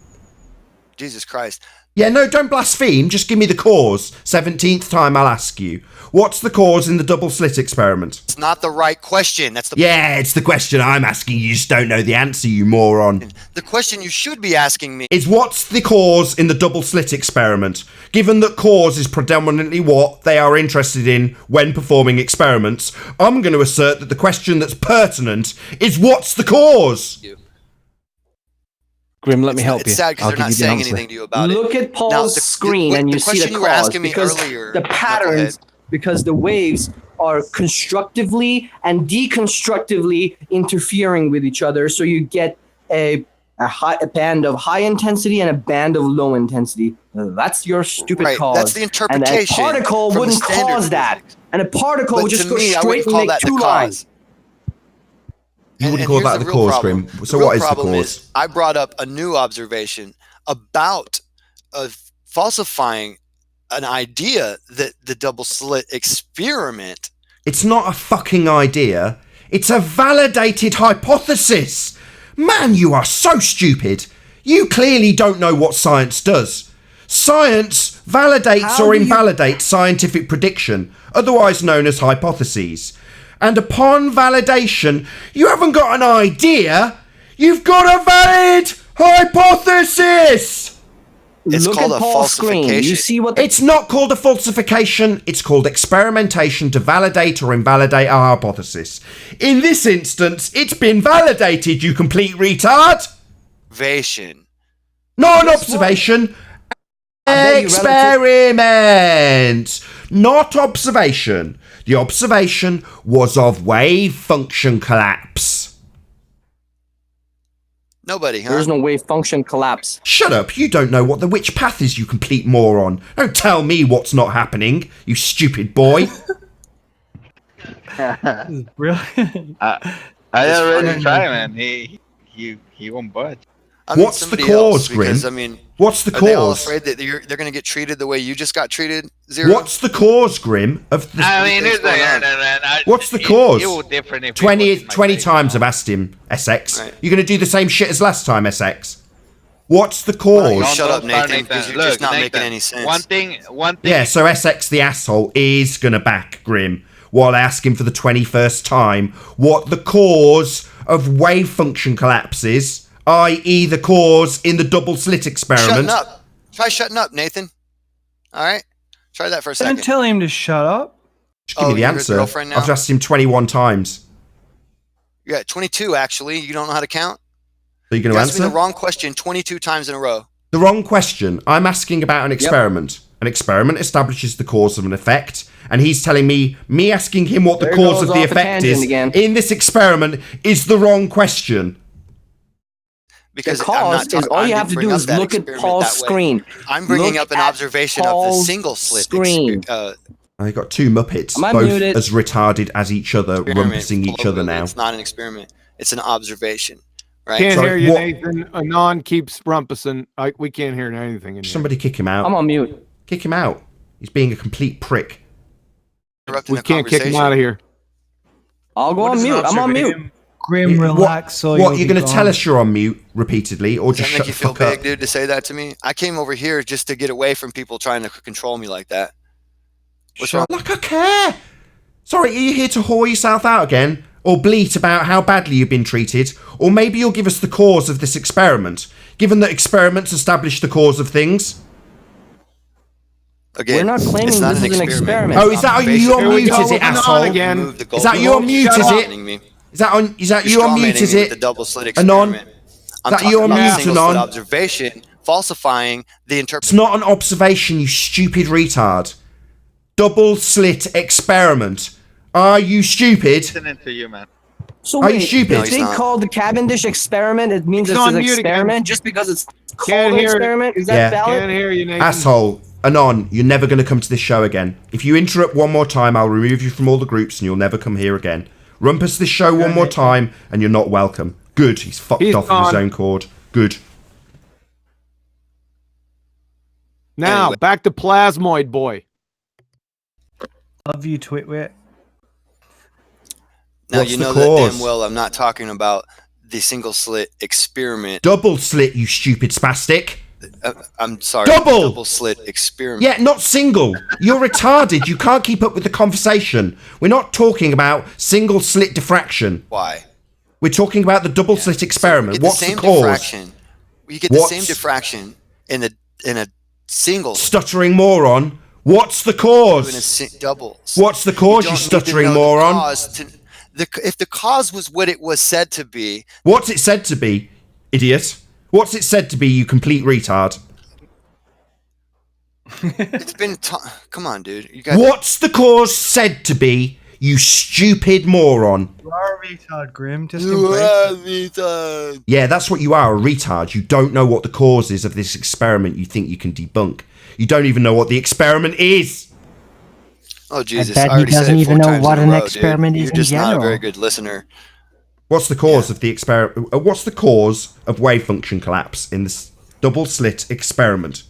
Jesus Christ. Yeah, no, don't blaspheme. Just give me the cause. 17th time I'll ask you. What's the cause in the double slit experiment? It's not the right question. That's the Yeah, it's the question I'm asking. You just don't know the answer, you moron. The question you should be asking me Is what's the cause in the double slit experiment? Given that cause is predominantly what they are interested in when performing experiments, I'm going to assert that the question that's pertinent is what's the cause? Grim, let me help it's you. sad because they're not saying anything to you about it. Look at Paul's Now, screen and you see question the you were cause asking me because earlier, the patterns, because the waves are constructively and deconstructively interfering with each other, so you get a band of high intensity and a band of low intensity. That's your stupid Right, cause. that's the interpretation And a particle from the wouldn't standard cause that. And a particle But would just to go me, I straight wouldn't and call make that the two lines. cause. You wouldn't And call here's that the real cause, problem. Grim. The So real what is the problem cause? I brought up a new observation about falsifying an idea that the double slit experiment. It's not a fucking idea. It's a validated hypothesis. Man, you are so stupid. You clearly don't know what science does. Science validates or invalidates scientific prediction, otherwise known as hypotheses. And upon validation, you haven't got an idea. You've got a valid hypothesis. It's Look called at a Paul's screen. falsification. You see what It's not called a falsification, it's called experimentation to validate or invalidate a hypothesis. In this instance, it's been validated, you complete retard! Observation. Not an observation, experiment! Not observation. The observation was of wave function collapse. Nobody, huh? There is no wave function collapse. Shut up, you don't know what the which path is, you complete moron. Don't tell me what's not happening, you stupid boy. Brilliant. I already tried, man. He won't budge. I mean, What's the somebody cause, else, because, Grim? I mean, What's the are they all cause? afraid that they're going to get treated the way you just got treated? Zero. What's the cause, Grim? Of the, I mean, it's what's the cause? It was different if 20 it was 20 times I've asked him, SX. Right. You're going to do the same shit as last time, SX. What's the cause? Shut up, Nathan, because you're just not making any sense. One thing. Yeah, so SX the asshole is going to back Grim while I ask him for the 21st time what the cause of wave function collapses, i.e. the cause in the double slit experiment. Shutting up. Try shutting up, Nathan. All right? Try that for a second. Don't tell him to shut up. Just give me the answer. I've asked him 21 times. You got 22, actually. You don't know how to count? So you're going to answer? answer? Me the wrong question 22 times in a row. The wrong question. I'm asking about an experiment. Yep. An experiment establishes the cause of an effect, and he's telling me asking him what the cause of the effect is in this experiment is the wrong question. Because the cause is all you have to do is look at Paul's screen. I'm bringing up an observation of the single slit screen. I got two Muppets, both as retarded as each other, rumpusing each other now. It's not an experiment. It's an observation. Right? Can't hear you, Nathan. Anon keeps rumpusing. We can't hear anything. In Somebody kick him out. I'm on mute. Kick him out. He's being a complete prick. We can't kick him out of here. I'll go on mute. I'm on mute. Grim, relax. What you're going to tell us you're on mute repeatedly, or just shut the fuck up? Does that make you feel big, dude, to say that to me? I came over here just to get away from people trying to control me like that. What's wrong? Like I care. Sorry, are you here to whore yourself out again? Or bleat about how badly you've been treated? Or maybe you'll give us the cause of this experiment, given that experiments establish the cause of things? Again, we're not claiming this is an experiment. Oh, is that on you on mute, is it, asshole? Is that you on mute, is it? Is that you on mute, is it? The double slit Anon? experiment. Is that you on mute, Anon? Observation, falsifying the It's interpretation. not an observation, you stupid retard. Double slit experiment. Are you stupid? Listening to you, man. So wait, are you stupid? if they call the Cavendish experiment, it means it's an experiment just because it's called an experiment? Is that valid? Can't hear you, Nathan. Asshole. Anon, you're never going to come to this show again. If you interrupt one more time, I'll remove you from all the groups and you'll never come here again. Rumpus this show one more time and you're not welcome. Good. He's fucked off of his own cord. Good. Now, back to Plasmoid Boy. Love you, Twitwit. Now, you know that damn well I'm not talking about the single slit experiment. Double slit, you stupid spastic. I'm sorry. Double slit experiment. Yeah, not single. You're retarded. You can't keep up with the conversation. We're not talking about single slit diffraction. Why? We're talking about the double slit experiment. So what's the cause? Diffraction. You get the same diffraction in a single. Stuttering moron. What's the cause? What's the cause, you stuttering moron? If the cause was what it was said to be. What's it said to be, idiot? What's it said to be, you complete retard? It's been... Come on, dude. What's the cause said to be, you stupid moron? You are a retard, Grim. You are a retard. Yeah, that's what you are, a retard. You don't know what the cause is of this experiment you think you can debunk. You don't even know what the experiment is. Oh, Jesus. I bet he doesn't even know what an experiment is in general. You're just not a very good listener. What's the cause of the experiment? What's the cause of wave function collapse in this double slit experiment?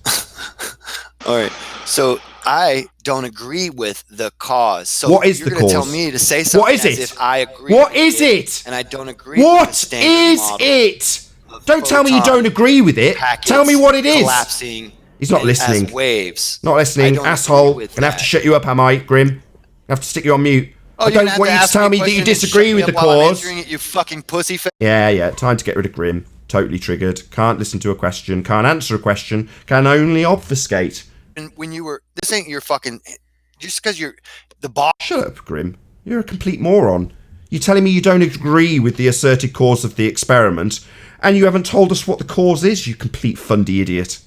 All right. So I don't agree with the cause. So what is you're the gonna cause? tell me to say something what is as it? if I agree. What is it? And I don't agree. What with the is model it? Don't tell me you don't agree with it. Tell me what it is. Collapsing. He's not listening. As waves. Not listening, asshole. Gonna have to shut you up, am I, Grim? I have to stick you on mute. I don't want you to tell me that you disagree with the cause. You fucking pussy face. Yeah. Time to get rid of Grim. Totally triggered. Can't listen to a question. Can't answer a question. Can only obfuscate. And when you were, this ain't your fucking. Just because you're the boss. Shut up, Grim. You're a complete moron. You're telling me you don't agree with the asserted cause of the experiment, and you haven't told us what the cause is. You complete fundy idiot.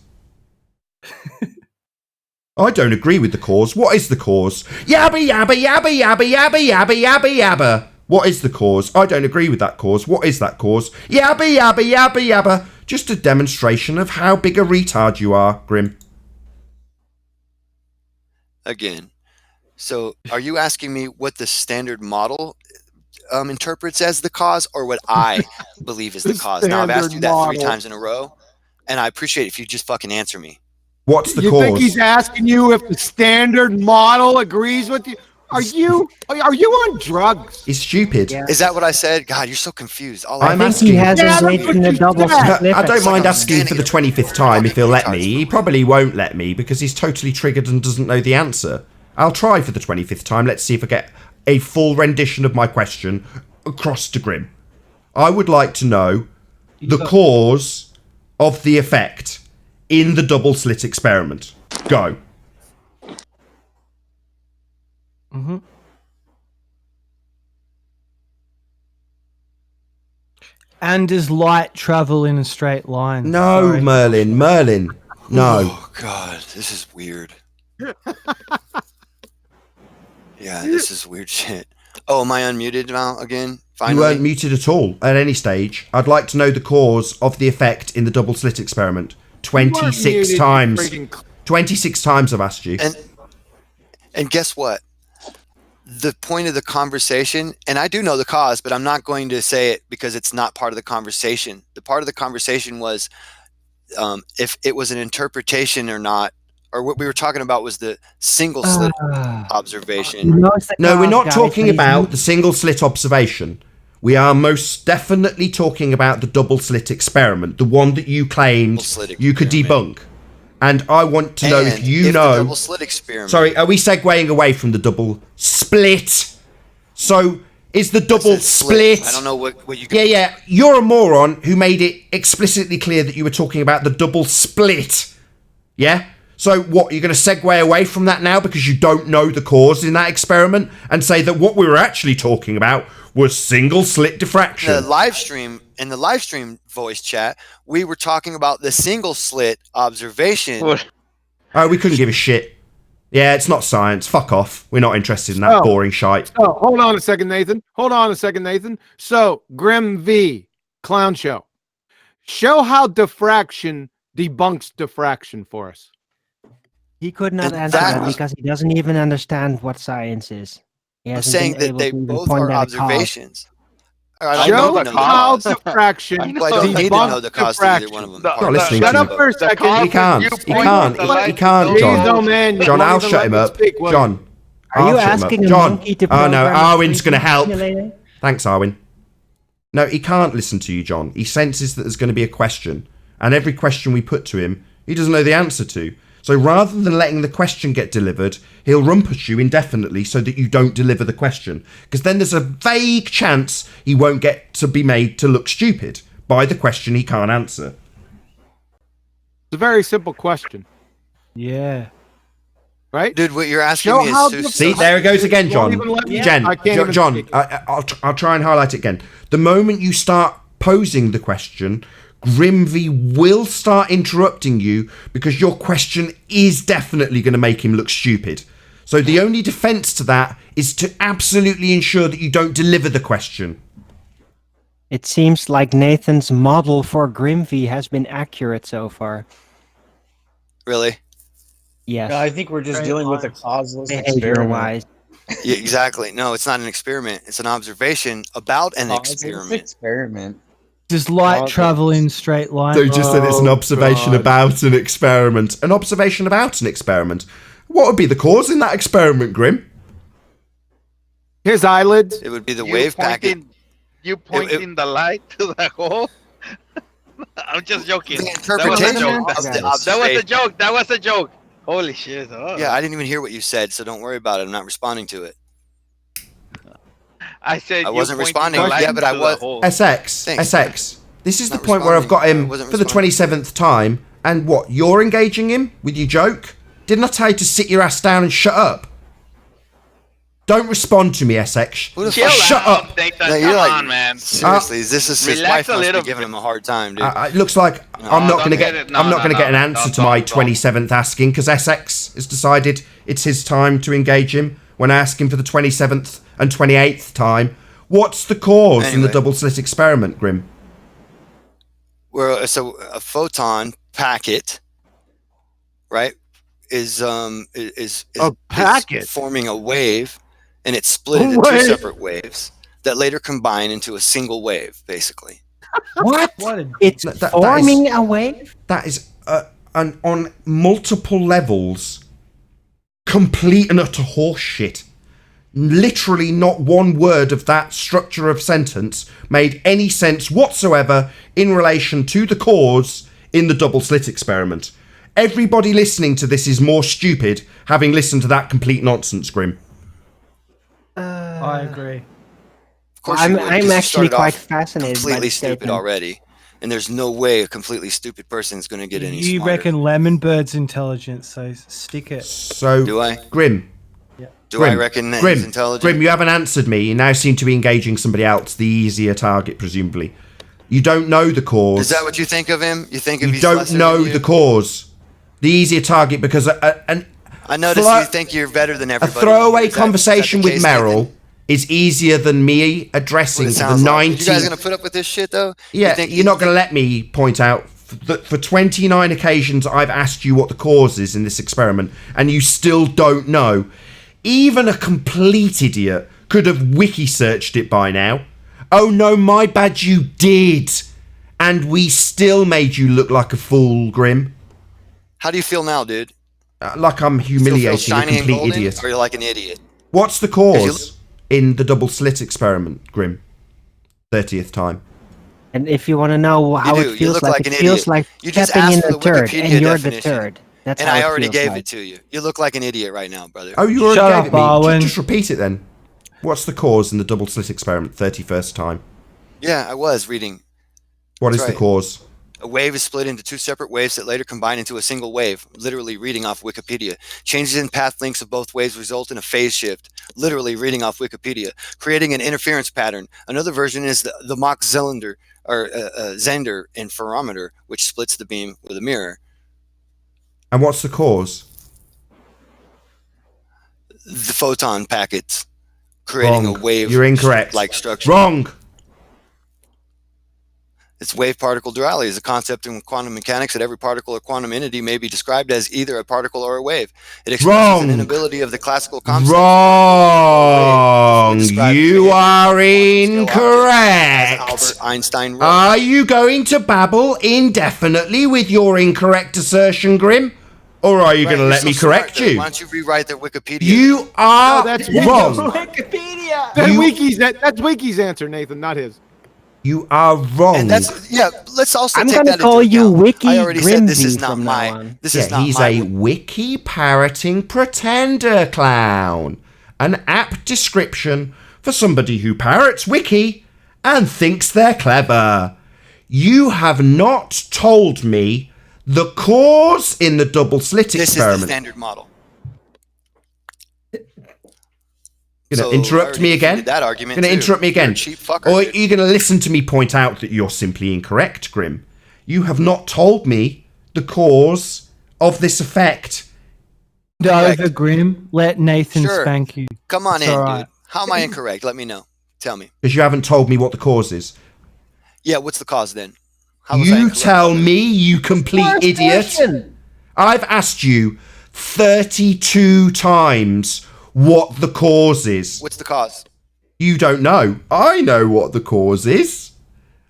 I don't agree with the cause. What is the cause? Yabba yabba yabba yabba yabba yabba yabba yabba. What is the cause? I don't agree with that cause. What is that cause? Yabba yabba yabba yabba. Just a demonstration of how big a retard you are, Grim. Again. So are you asking me what the standard model interprets as the cause, or what I believe is the cause? Now I've asked you that 3 times in a row, and I appreciate it if you just fucking answer me. What's the cause? You think he's asking you if the standard model agrees with you? Are you on drugs? He's stupid. Is that what I said? God, you're so confused. I'm asking. He hasn't written the double split. I don't mind asking for the 25th time if he'll let me. He probably won't let me because he's totally triggered and doesn't know the answer. I'll try for the 25th time. Let's see if I get a full rendition of my question across to Grim. I would like to know the cause of the effect in the double slit experiment. Go. Mm-hmm. And does light travel in a straight line? No, Sorry. Merlin. No. Oh God, this is weird. Yeah, this is weird shit. Oh, am I unmuted now again? Finally? You weren't muted at all at any stage. I'd like to know the cause of the effect in the double slit experiment. 26 times. 26 times I've asked you. And guess what? The point of the conversation, and I do know the cause, but I'm not going to say it because it's not part of the conversation. The part of the conversation was if it was an interpretation or not, or what we were talking about was the single slit observation. No, we're not talking about the single slit observation. We are most definitely talking about the double slit experiment, the one that you claimed you could debunk. And I want to know if you know. The double slit experiment. Sorry, are we segueing away from the double split? So is the double split? I don't know what you. Yeah. You're a moron who made it explicitly clear that you were talking about the double split. Yeah. So what? You're going to segue away from that now because you don't know the cause in that experiment and say that what we were actually talking about was single slit diffraction. In the live stream voice chat, we were talking about the single slit observation. Oh, we couldn't give a shit. Yeah, it's not science. Fuck off. We're not interested in that boring shite. Oh, hold on a second, Nathan. So, Grim V, Clown Show. Show how diffraction debunks diffraction for us. He could not answer that because he doesn't even understand what science is. I'm saying that they both are observations. Show how diffraction I don't need to know the cause of either one of them. Not listening Shut to up you. for a second. He can't, John. John, I'll shut him up. John, are you asking a monkey to Oh no, program Arwen's going to help. simulator? Thanks, Arwen. No, he can't listen to you, John. He senses that there's going to be a question, and every question we put to him, he doesn't know the answer to. So rather than letting the question get delivered, he'll rumpus you indefinitely so that you don't deliver the question. Because then there's a vague chance he won't get to be made to look stupid by the question he can't answer. It's a very simple question. Yeah. Right? Dude, what you're asking me is... See, there it goes again, John. John, I'll try and highlight it again. The moment you start posing the question, Grimvy will start interrupting you because your question is definitely going to make him look stupid. So the only defense to that is to absolutely ensure that you don't deliver the question. It seems like Nathan's model for Grimvy has been accurate so far. Really? Yes. No, I think we're just dealing with a causeless Behavior-wise. Yeah, exactly. No, it's not an experiment. It's an observation about an experiment. Does light travel in straight line? They just said it's an observation about an experiment. An observation about an experiment. What would be the cause in that experiment, Grim? His eyelids. It would be the wave packet. You pointing the light to the hole? I'm just joking. The interpretation That was a joke. Holy shit. Oh. Yeah, I didn't even hear what you said, so don't worry about it. I'm not responding to it. I said I wasn't responding yet, but I was. SX. This is the point where I've got him for the 27th time. And what? You're engaging him with your joke? Didn't I tell you to sit your ass down and shut up? Don't respond to me, SX. Shut up. No, you're like, on, man. Seriously, this is his wife must be giving him a hard time, dude. It looks like I'm not going to get an answer to my 27th asking because SX has decided it's his time to engage him when I ask him for the 27th and 28th time. What's the cause in the double slit experiment, Grim? Well, so a photon packet, right, is forming a wave, and it's split into two separate waves that later combine into a single wave, basically. What? It's forming a wave? That is on multiple levels complete and utter horseshit. literally not one word of that structure of sentence made any sense whatsoever in relation to the cause in the double slit experiment. Everybody listening to this is more stupid having listened to that complete nonsense, Grim. I agree. Of course I'm you would, 'cause you actually started quite off fascinated by completely the stupid statement. already, and there's no way a completely stupid person is going to get any You smarter. reckon Lemon Bird's intelligent, so stick it. So, Do I? Grim. Do I reckon that he's intelligent? Grim, you haven't answered me. You now seem to be engaging somebody else, the easier target, presumably. You don't know the cause. Is that what you think of him? You think You he's don't lesser know than you? the cause. The easier target, because I notice you think you're better than a everybody. throwaway Is that conversation the with case, Merrill Nathan? is easier than me addressing What it the sounds like. 90. You guys gonna put up with this shit though? Yeah, you're not going to let me point out that for 29 occasions I've asked you what the cause is in this experiment, and you still don't know. Even a complete idiot could have wiki searched it by now. Oh no, my bad, you did. And we still made you look like a fool, Grim. How do you feel now, dude? Like I'm Still feel humiliating a shiny and complete golden, idiot. or you're like an idiot? What's the cause in the double slit experiment, Grim? 30th time. And if you want to know how do. it You feels look like, like it an feels idiot. like You just stepping in asked a for the turd, Wikipedia and you're definition. the turd. That's And how I it already feels gave like. it to you. You look like an idiot right now, brother. Oh, you already Shut gave up, it me. Arwen. Just repeat it then. What's the cause in the double slit experiment, 31st time? Yeah, I was reading. What That's is the right. cause? A wave is split into two separate waves that later combine into a single wave, literally reading off Wikipedia. Changes in path lengths of both waves result in a phase shift, literally reading off Wikipedia, creating an interference pattern. Another version is the Mach-Zehnder or Zehnder interferometer, which splits the beam with a mirror. And what's the cause? The photon packets creating Wrong. a wave. You're incorrect. Like structure. Wrong. It's wave-particle duality is a concept in quantum mechanics that every particle or quantum entity may be described as either a particle or a wave. It expresses an Wrong. inability of the classical concept. Wrong. You are incorrect. Albert Einstein wrote. Are you going to babble indefinitely with your incorrect assertion, Grim? Or are you going to You're let so me smart, correct though. you? Why don't you rewrite the Wikipedia? You are that's wrong. Wikipedia. That's Wiki's answer, Nathan, not his. You are wrong. And that's let's also I'm take gonna that call into you account. Wiki I already said this is Grimsby not from now my. on. This is not he's my. a wiki parroting pretender clown. An apt description for somebody who parrots wiki and thinks they're clever. You have not told me the cause in the double slit This experiment. is the standard model. You're going So to interrupt I me already again? defeated that argument, Going to too. interrupt me You're a again? cheap fucker, Or are dude. you going to listen to me point out that you're simply incorrect, Grim? You have not told me the cause of this effect. Over, Grim. Let Nathan Sure. spank you. Come on It's in, all dude. right. How am I incorrect? Let me know. Tell me. Because you haven't told me what the cause is. Yeah, what's the cause then? How was I You incorrect? tell me, you complete idiot. I've asked you 32 times what the cause is. What's the cause? You don't know. I know what the cause is.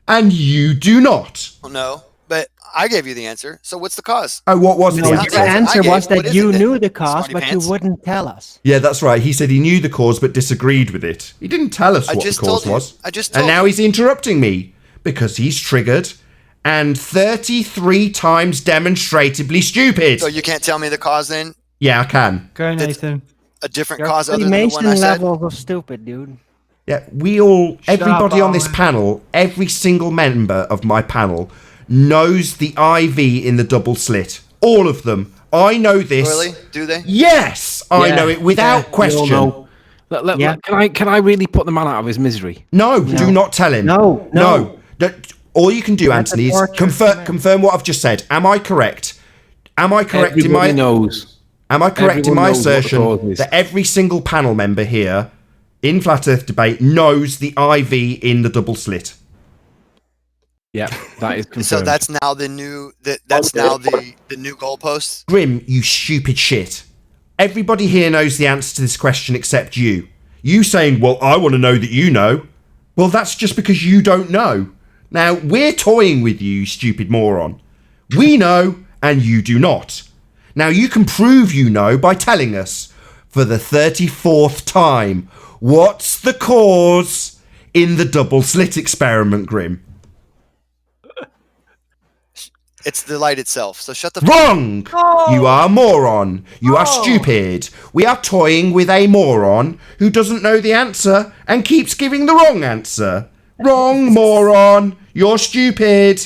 And you do not. Well, no, but I gave you the answer. So what's the cause? Oh, what was No, the your answer? answer was What that is you it then? knew the cause, Smarty but pants? you wouldn't tell us. Yeah, that's right. He said he knew the cause but disagreed with it. He didn't tell us I what the just cause told you. was. I just And told now you. he's interrupting me because he's triggered and 33 times demonstrably stupid. So you can't tell me the cause then? Yeah, I can. Go, Nathan. A different You're cause other than the one Freemason I said? levels of stupid, dude. Yeah, we all, everybody up, on this Owen. panel, every single member of my panel knows the IV in the double slit. All of them. I know this. Really? Do they? Yes, I know it without question. Can I really put the man out of his misery? No, do not tell him. No. All you can do, That's Anthony, is a torture confirm what I've just said. Am I correct? Am I correct in my? Everybody knows. Am I correct in Everyone my knows what the assertion cause is. that every single panel member here in Flat Earth Debate knows the IV in the double slit? Yeah, that is confirmed. So that's now the new that's now the new goalpost. Grim, you stupid shit. Everybody here knows the answer to this question except you. You saying, well, I want to know that you know. Well, that's just because you don't know. Now, we're toying with you, you stupid moron. We know, and you do not. Now, you can prove you know by telling us. for the 34th time. What's the cause in the double slit experiment, Grim? It's the light itself. So shut the Wrong! You are a moron. You are stupid. We are toying with a moron who doesn't know the answer and keeps giving the wrong answer. Wrong, moron. You're stupid.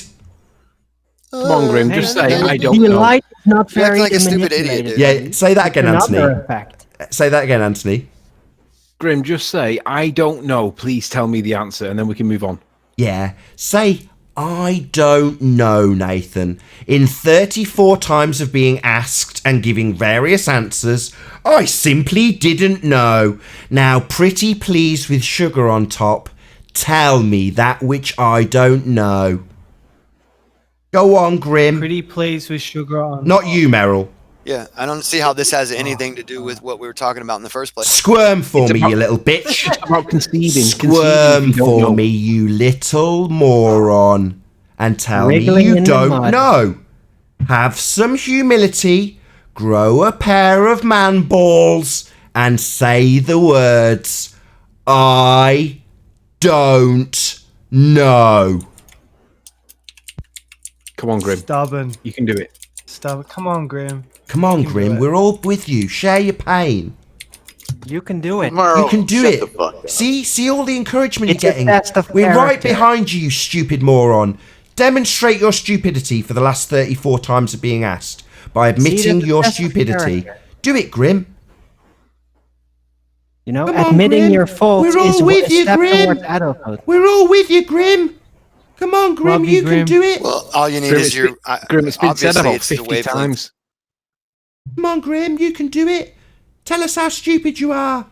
Come on, Grim. Just say I don't The know. light is not You're very acting like a stupid idiot, manipulated. dude. Yeah, say that again, Anthony. Another effect. Say that again, Anthony. Grim, just say I don't know. Please tell me the answer, and then we can move on. Yeah, say I don't know, Nathan. In 34 times of being asked and giving various answers, I simply didn't know. Now, pretty please with sugar on top, tell me that which I don't know. Go on, Grim. Pretty please with sugar on. Not you, Merrill. Yeah, I don't see how this has anything to do with what we were talking about in the first place. Squirm for me, you little bitch. It's about conceding. Squirm for me, you little moron. And tell Wriggling me you in the don't mud. know. Have some humility, grow a pair of man balls, and say the words, I don't know. Come on, Grim. Stubborn. You can do it. Stubborn. Come on, Grim. Come on, You can do Grim, it. we're all with you. Share your pain. You can do it. You can do it. See all the encouragement It's you're a getting. test of We're right character. behind you, you stupid moron. Demonstrate your stupidity for the last 34 times of being asked by admitting there's a your test of stupidity. character. Do it, Grim. You know, Come on, admitting Grim. your faults We're all is with a you, step Grim. towards adulthood. We're all with you, Grim. Come on, Grim, Love you, you can Grim. do it. Well, all you need Grim, is it's your. been- Grim, it's been said obviously about it's the 50 wavelength. times. Come on, Grim, you can do it. Tell us how stupid you are.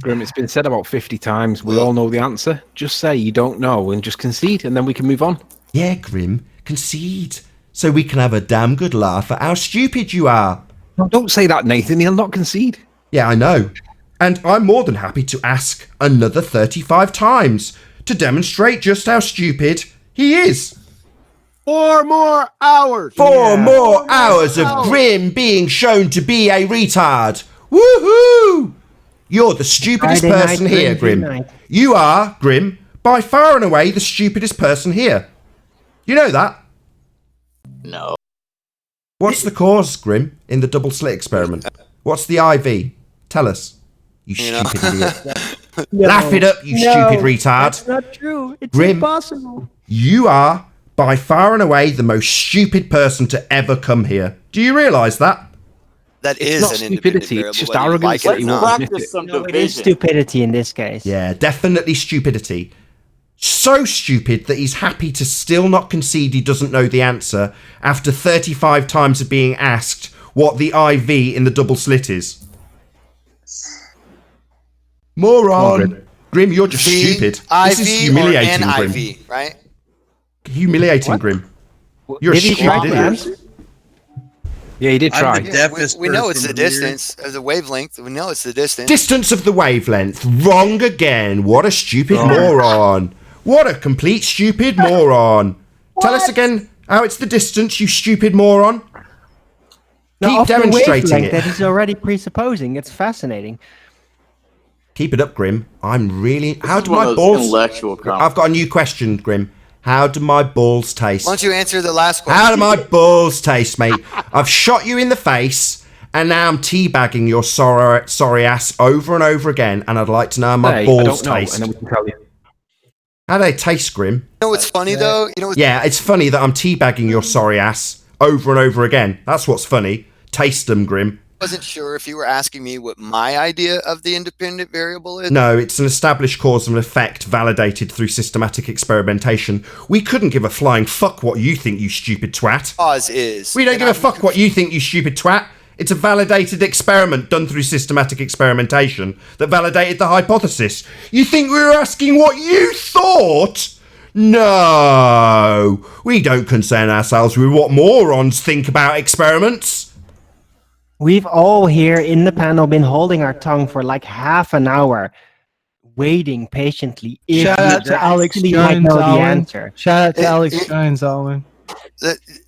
Grim, it's been said about 50 times. We all know the answer. Just say you don't know and just concede, and then we can move on. Yeah, Grim, concede. So we can have a damn good laugh at how stupid you are. No, don't say that, Nathan. He'll not concede. Yeah, I know. And I'm more than happy to ask another 35 times to demonstrate just how stupid he is. 4 more hours. 4 more hours of Grim being shown to be a retard. Woohoo! You're the stupidest Friday night person here, Grim Grim. night. You are, Grim, by far and away the stupidest person here. You know that? No. What's the cause, Grim, in the double slit experiment? What's the IV? Tell us, you stupid idiot. Laugh it up, you stupid retard. That's not true. It's Grim. impossible. You are, by far and away, the most stupid person to ever come here. Do you realise that? That It's is not an independent stupidity, it's variable, just whether you arrogance like it that or you not. won't admit Practice it. some No, it is division. stupidity in this case. Yeah, definitely stupidity. So stupid that he's happy to still not concede he doesn't know the answer after 35 times of being asked what the IV in the double slit is. Moron! Grim. Grim, you're just stupid. This is IV or humiliating, Grim. NIV, right? Humiliating, Grim. You're Did he stupid try to idiot. answer? Yeah, he did try. I'm the deafest We know it's person the here. distance of the wavelength. We know it's the distance. Distance of the wavelength. Wrong again. What a stupid moron. What a complete stupid moron. Tell us again how it's the distance, you stupid moron. Keep of the demonstrating wavelength it. that he's already presupposing. It's fascinating. Keep it up, Grim. I'm really... How is do one my of those balls... intellectual I've got a new question, Grim. How do my balls taste? Why don't you answer the last question? How do my balls taste, mate? I've shot you in the face, and now I'm teabagging your sorry ass over and over again, and I'd like to know how my Hey, I balls don't know, taste. and then we can tell you. How do they taste, Grim? You know what's funny though? You know what's Yeah, it's funny that I'm teabagging your sorry ass over and over again. That's what's funny. Taste them, Grim. wasn't sure if you were asking me what my idea of the independent variable is. No, it's an established cause and effect validated through systematic experimentation. We couldn't give a flying fuck what you think, you stupid twat. Cause is. We don't give a fuck what you think, you stupid twat. It's a validated experiment done through systematic experimentation that validated the hypothesis. You think we were asking what you thought? No, we don't concern ourselves with what morons think about experiments. We've all here in the panel been holding our tongue for like half an hour, waiting patiently. If Shout out to Alex actually might Jones, know the Alwyn. answer. Shout out to Alex Jones, Alwyn.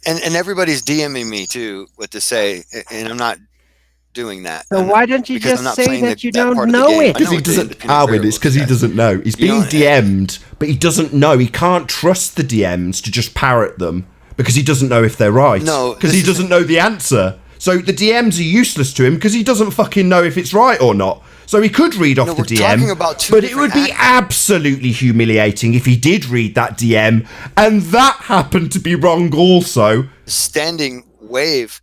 And everybody's DMing me too what to say, and I'm not doing that. So why don't you because I'm just not say playing that you that don't part of the know game. it? I Because know he what the doesn't. independent Arwin, variable it's because he says. doesn't know. He's You being know, DM'd, but he doesn't know. He can't trust the DMs to just parrot them because he doesn't know if they're right. No, because he doesn't know the answer. So the DMs are useless to him because he doesn't fucking know if it's right or not. So he could read off the we're DM, talking about two but it would be absolutely humiliating if he did read that DM and that happened to be wrong also. Standing wave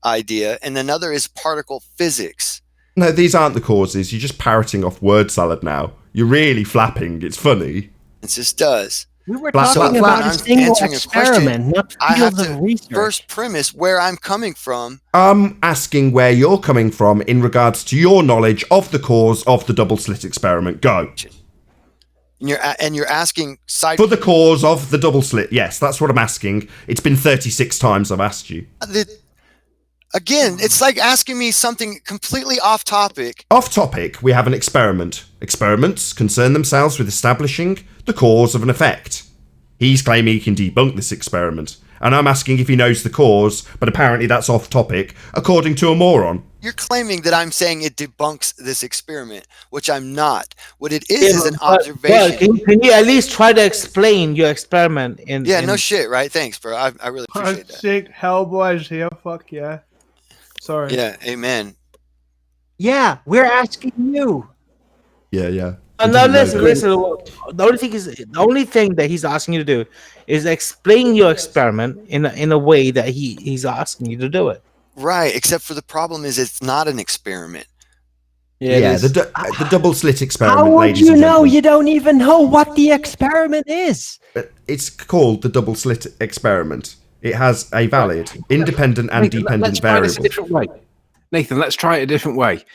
idea, and another is particle physics. No, these aren't the causes. You're just parroting off word salad now. You're really flapping. It's funny. It just does. We were Flat, talking flat, about flat. a single Answering a question, experiment, not I have fields of to research. first premise where I'm coming from. I'm asking where you're coming from in regards to your knowledge of the cause of the double slit experiment. Go. And you're asking side For the cause of the double slit. Yes, that's what I'm asking. It's been 36 times I've asked you. Again, it's like asking me something completely off topic. Off topic, we have an experiment. Experiments concern themselves with establishing the cause of an effect. He's claiming he can debunk this experiment, and I'm asking if he knows the cause, but apparently that's off topic, according to a moron. You're claiming that I'm saying it debunks this experiment, which I'm not. What it is an observation. Can you at least try to explain your experiment? No shit, right? Thanks, bro. I really appreciate that. Sick Hellboy's here. Fuck yeah. Sorry. Yeah, amen. Yeah, we're asking you. Yeah. No, listen. The only thing that he's asking you to do is explain your experiment in a way that he's asking you to do it. Right, except for the problem is it's not an experiment. The double slit experiment, How would ladies you and know? gentlemen. You don't even know what the experiment is. It's called the double slit experiment. It has a valid, independent and dependent variable. Nathan, let's try it a different way.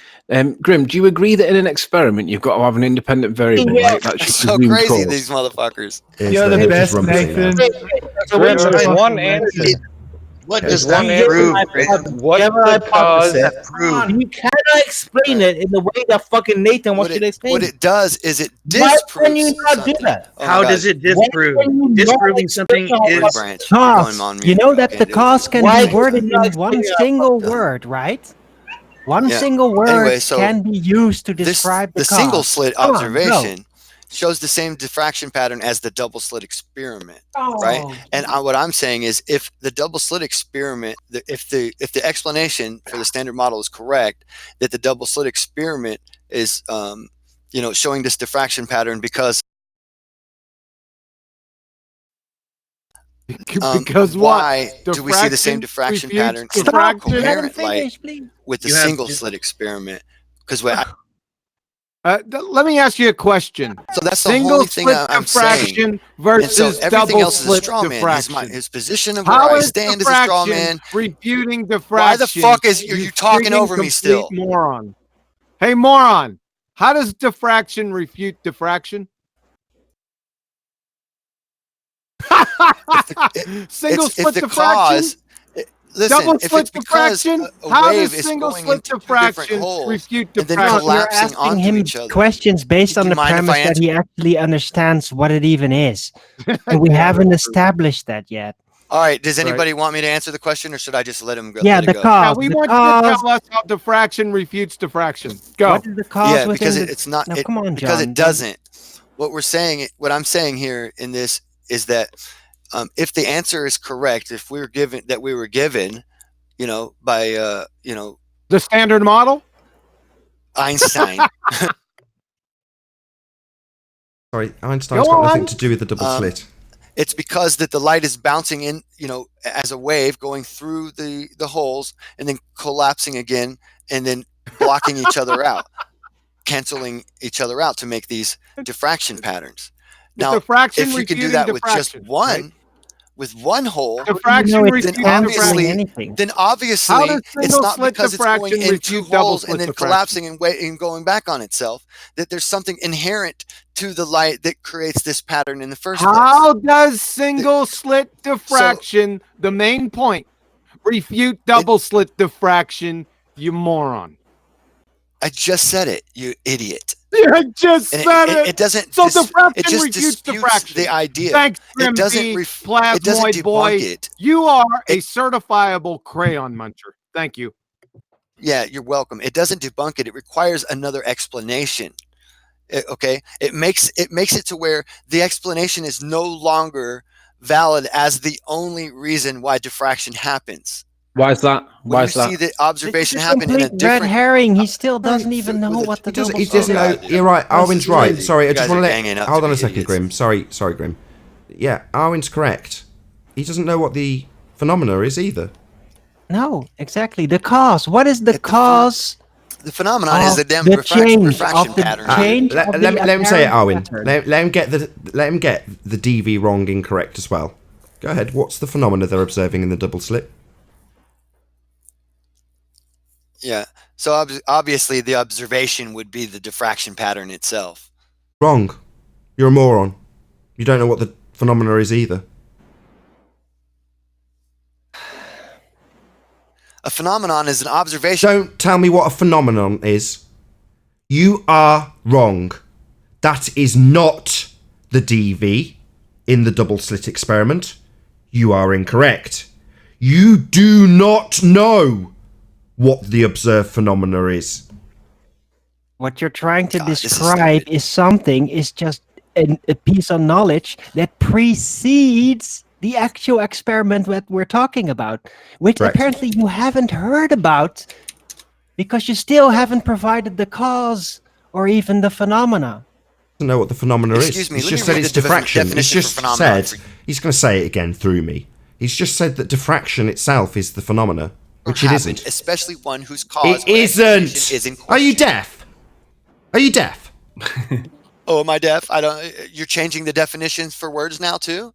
Grim, do you agree that in an experiment you've got to have an independent variable? Yeah, Right? That should so presume crazy, cause? these motherfuckers. You're the best, Nathan. There's one answer. What There's does that one answer. prove? What the cause that prove? You cannot explain it in the way that fucking Nathan wants you to explain What it. it does is it Why disproves can you not do something. that? Oh my How God. does it Why disprove? can you not Disproving something explain is branch. Cause. Going on You mute. know that Can't the do it. cause can Why be worded can you not in one explain it? single word, right? One Yeah. single word Anyway, so can be used to This, describe the the single cause. slit Come on, observation shows the same diffraction pattern as the double slit experiment, right? And what I'm saying is, if the double slit experiment, if the explanation for the standard model is correct, that the double slit experiment is, showing this diffraction pattern because. Because why what? do we see the same diffraction pattern in the Diffraction? coherent light with the You have single to- slit experiment? Because let me ask you a question. So that's the Single only thing slit I'm saying. diffraction versus And so everything double else is a slit straw man. diffraction. His position of where How I is stand is a straw diffraction man. refuting diffraction? Why the fuck are you talking friggin' over me still? complete Moron. Hey, moron. How does diffraction refute diffraction? Single slit the diffraction. cause, listen, Double if slit it's because diffraction. a How wave does is single going slit into two different diffraction holes refute and then diffraction? You're collapsing asking onto him each other. questions based Do on you the mind if premise I that answer? he actually understands what it even is. And we haven't established that yet. All right, does anybody want me to answer the question, or should I just let him go? Yeah, let it the go? cause. we the want cause. you to tell us how diffraction refutes diffraction. Go. What is the cause Yeah, within because the... it's not. No, it, come on, because John. it doesn't. What I'm saying here in this is that if the answer is correct, if we were given, by the standard model, Einstein. Sorry, Einstein's Go got nothing on. to do with the double slit. It's because that the light is bouncing in, as a wave going through the holes and then collapsing again and then blocking each other out, canceling each other out to make these diffraction patterns. Now, diffraction if you can do refuting that with just diffraction, one, right? with one hole, Diffraction then refutes obviously, diffraction. then obviously How does it's single not slit because it's going diffraction in two refute double holes slit and then diffraction? collapsing and going back on itself. That there's something inherent to the light that creates this pattern in the first place. How does single slit diffraction, the main point, refute double slit diffraction, you moron? I just said it, you idiot. I just And said it. It doesn't. So It diffraction just refutes disputes diffraction. the idea. Thanks, It doesn't. Grim V, It doesn't Plasmoid debunk boy. it. You are a certifiable crayon muncher. Thank you. Yeah, you're welcome. It doesn't debunk it. It requires another explanation. Okay, it makes it to where the explanation is no longer valid as the only reason why diffraction happens. Why is that? When you see the observation happen in a Complete red different herring. He still doesn't even know what the double He doesn't know. You're right. Arwin's right. Sorry, I just want to let. Hold on a second, Grim. Sorry, Grim. Yeah, Arwin's correct. He doesn't know what the phenomena is either. No, exactly. The cause. What is the cause? The phenomenon is the damn change refraction of the pattern. change. Let him say it, Arwin. Let him get the DV wrong incorrect as well. Go ahead. What's the phenomena they're observing in the double slit? Yeah. So obviously the observation would be the diffraction pattern itself. Wrong. You're a moron. You don't know what the phenomena is either. A phenomenon is an observation. Don't tell me what a phenomenon is. You are wrong. That is not the DV in the double slit experiment. You are incorrect. You do not know what the observed phenomena is. What you're trying to describe is just a piece of knowledge that precedes the actual experiment that we're talking about, which apparently you haven't heard about because you still haven't provided the cause or even the phenomena. Doesn't know what the phenomena is. He's just said it's diffraction. He's just said, he's going to say it again through me. He's just said that diffraction itself is the phenomena, which it isn't. Especially one whose cause it isn't. Is in Are you deaf? Are you deaf? Oh, am I deaf? I don't. You're changing the definitions for words now too?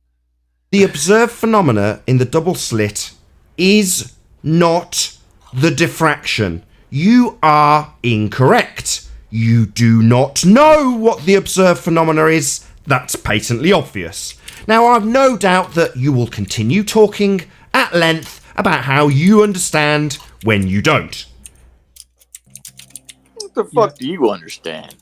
The observed phenomena in the double slit is not the diffraction. You are incorrect. You do not know what the observed phenomena is. That's patently obvious. Now, I've no doubt that you will continue talking at length about how you understand when you don't. What the fuck do you understand?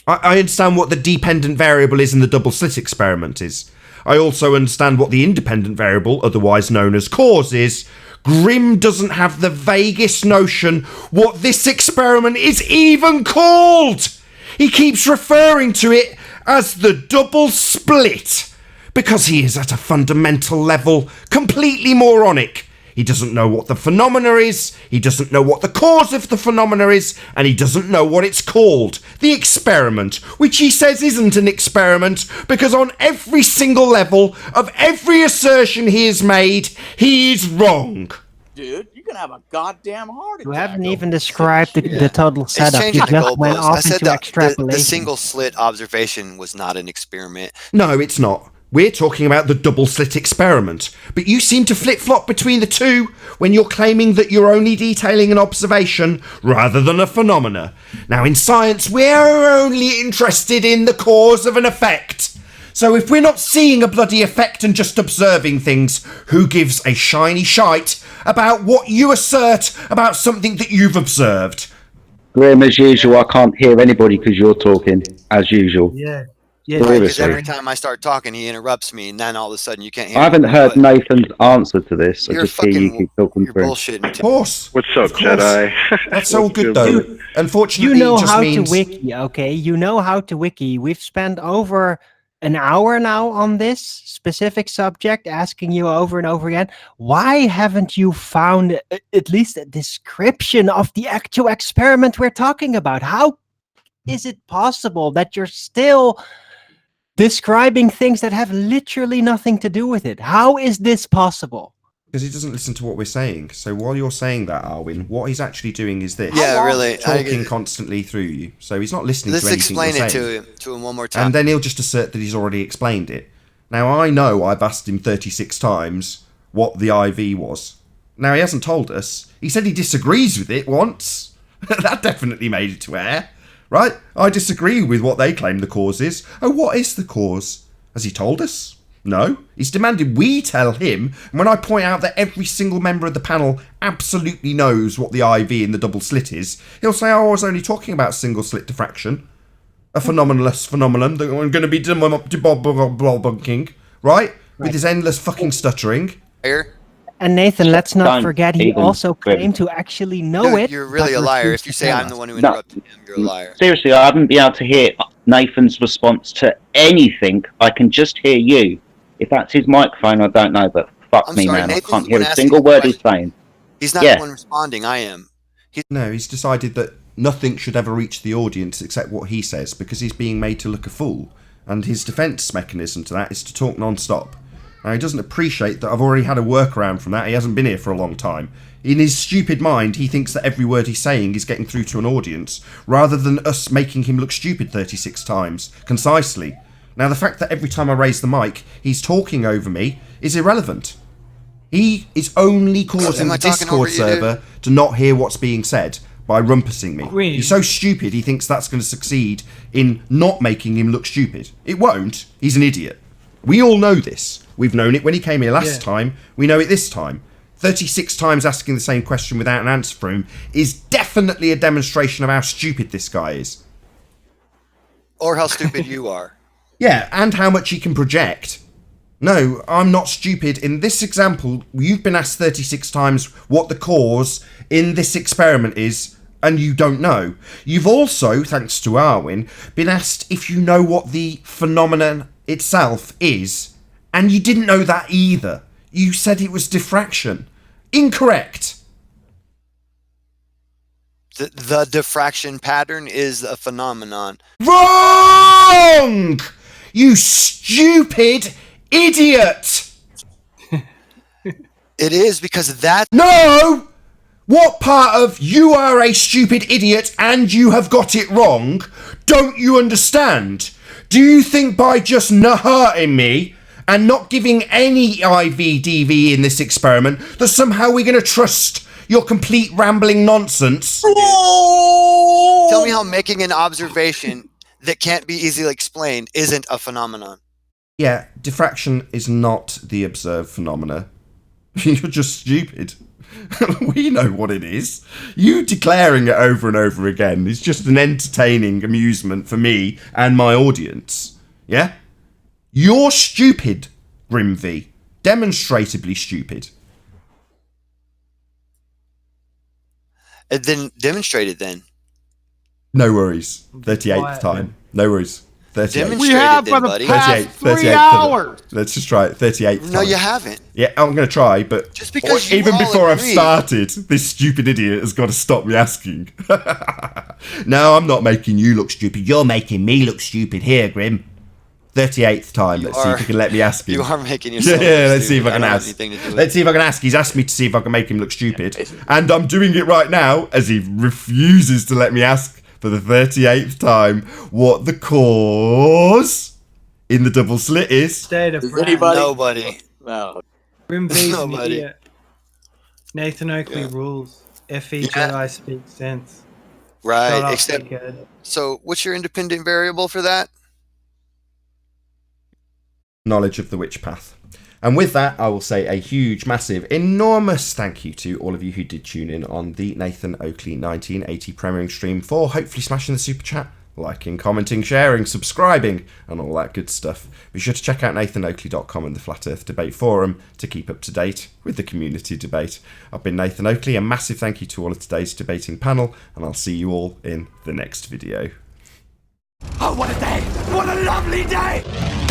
I understand what the dependent variable is in the double slit experiment is. I also understand what the independent variable, otherwise known as cause, is. Grim doesn't have the vaguest notion what this experiment is even called. He keeps referring to it as the double split because he is at a fundamental level completely moronic. He doesn't know what the phenomena is, he doesn't know what the cause of the phenomena is, and he doesn't know what it's called. The experiment, which he says isn't an experiment, because on every single level of every assertion he has made, he is wrong. Dude, you're gonna have a goddamn heart attack. You haven't even described the total setup. You Changing just went goalposts. off I said into that extrapolation. the single slit observation was not an experiment. No, it's not. We're talking about the double slit experiment. But you seem to flip-flop between the two when you're claiming that you're only detailing an observation rather than a phenomena. Now, in science, we're only interested in the cause of an effect. So if we're not seeing a bloody effect and just observing things, who gives a shiny shite about what you assert about something that you've observed? Graham, as usual, I can't hear anybody because you're talking, as usual. Yeah. Yeah, because every time I start talking, he interrupts me, and then all of a sudden you can't hear I haven't me, heard but Nathan's answer to this. I You're just hear you fucking- keep talking you're through. bullshitting. Of course. What's up, Jedi? That's all good, though. Unfortunately, You know it just how means... to wiki, okay? You know how to wiki. We've spent over an hour now on this specific subject, asking you over and over again, why haven't you found at least a description of the actual experiment we're talking about? How is it possible that you're still describing things that have literally nothing to do with it? How is this possible? Because he doesn't listen to what we're saying. So while you're saying that, Arwin, what he's actually doing is this. Yeah, really. Talking constantly through you. So he's not listening Let's to anything explain you're it saying. to him one more time. And then he'll just assert that he's already explained it. Now, I know I've asked him 36 times what the IV was. Now, he hasn't told us. He said he disagrees with it once. That definitely made it to air. Right? I disagree with what they claim the cause is. Oh, what is the cause? Has he told us? No. He's demanded we tell him, and when I point out that every single member of the panel absolutely knows what the IV in the double slit is, he'll say, oh, I was only talking about single slit diffraction. A phenomenalist phenomenon that I'm going to be debunking, right? With his endless fucking stuttering. Here? And Nathan, let's not Don't forget he even also really- claimed to actually know it. You're really a but liar. refused If you to say tell I'm us. the one who No. interrupted him, you're a liar. Seriously, I haven't been able to hear Nathan's response to anything. I can just hear you. If that's his microphone, I don't know, but fuck I'm me, sorry, man. Nathan's I can't the hear one a asking single the word he's saying. He's not Yeah. the one responding. I am. No, he's decided that nothing should ever reach the audience except what he says because he's being made to look a fool. And his defence mechanism to that is to talk non-stop. Now, he doesn't appreciate that I've already had a workaround from that. He hasn't been here for a long time. In his stupid mind, he thinks that every word he's saying is getting through to an audience, rather than us making him look stupid 36 times, concisely. Now, the fact that every time I raise the mic, he's talking over me is irrelevant. He is only causing Am I the talking over Discord you, server to not hear what's being said by rumpusing me. Really? He's so stupid, he thinks that's going to succeed in not making him look stupid. It won't. He's an idiot. We all know this. We've known it when he came here last time. We know it this time. 36 times asking the same question without an answer for him is definitely a demonstration of how stupid this guy is. Or how stupid you are. Yeah, and how much he can project. No, I'm not stupid. In this example, you've been asked 36 times what the cause in this experiment is, and you don't know. You've also, thanks to Arwin, been asked if you know what the phenomenon itself is, and you didn't know that either. You said it was diffraction. Incorrect. The diffraction pattern is a phenomenon. Wrong! You stupid idiot! It is because that... No! What part of you are a stupid idiot and you have got it wrong don't you understand? Do you think by just not hurting me and not giving any IVDV in this experiment that somehow we're going to trust your complete rambling nonsense? Tell me how making an observation that can't be easily explained isn't a phenomenon. Yeah, diffraction is not the observed phenomena. You're just stupid. We know what it is. You declaring it over and over again is just an entertaining amusement for me and my audience. Yeah? You're stupid, Grimv. Demonstrably stupid. Then demonstrate it then. No worries. 38th time. No worries. 38th. We have for the past 3 hours. Let's just try it. 38th time. No, you haven't. Yeah, I'm going to try, but just because you even all before I've agree. started, this stupid idiot has got to stop me asking. No, I'm not making you look stupid. You're making me look stupid here, Grim. 38th time. Let's see if you can let me ask him. You are making yourself Yeah, look let's see if I stupid. can don't have ask. anything to do with Let's see if I can ask. He's asked me to see if I can make him look stupid. And I'm doing it right now as he refuses to let me ask for the 38th time what the cause in the double slit is. State of Does anybody? Nobody. No. Grimby's an Nobody. idiot. Nathan Oakley rules. FE Jedi speaks sense. Shut Right. up, Except, dickhead. so what's your independent variable for that? Knowledge of the witch path. And with that, I will say a huge, massive, enormous thank you to all of you who did tune in on the Nathan Oakley 1980 premiering stream for hopefully smashing the super chat, liking, commenting, sharing, subscribing, and all that good stuff. Be sure to check out nathanoakley.com and the Flat Earth Debate Forum to keep up to date with the community debate. I've been Nathan Oakley, a massive thank you to all of today's debating panel, and I'll see you all in the next video. Oh, what a day! What a lovely day!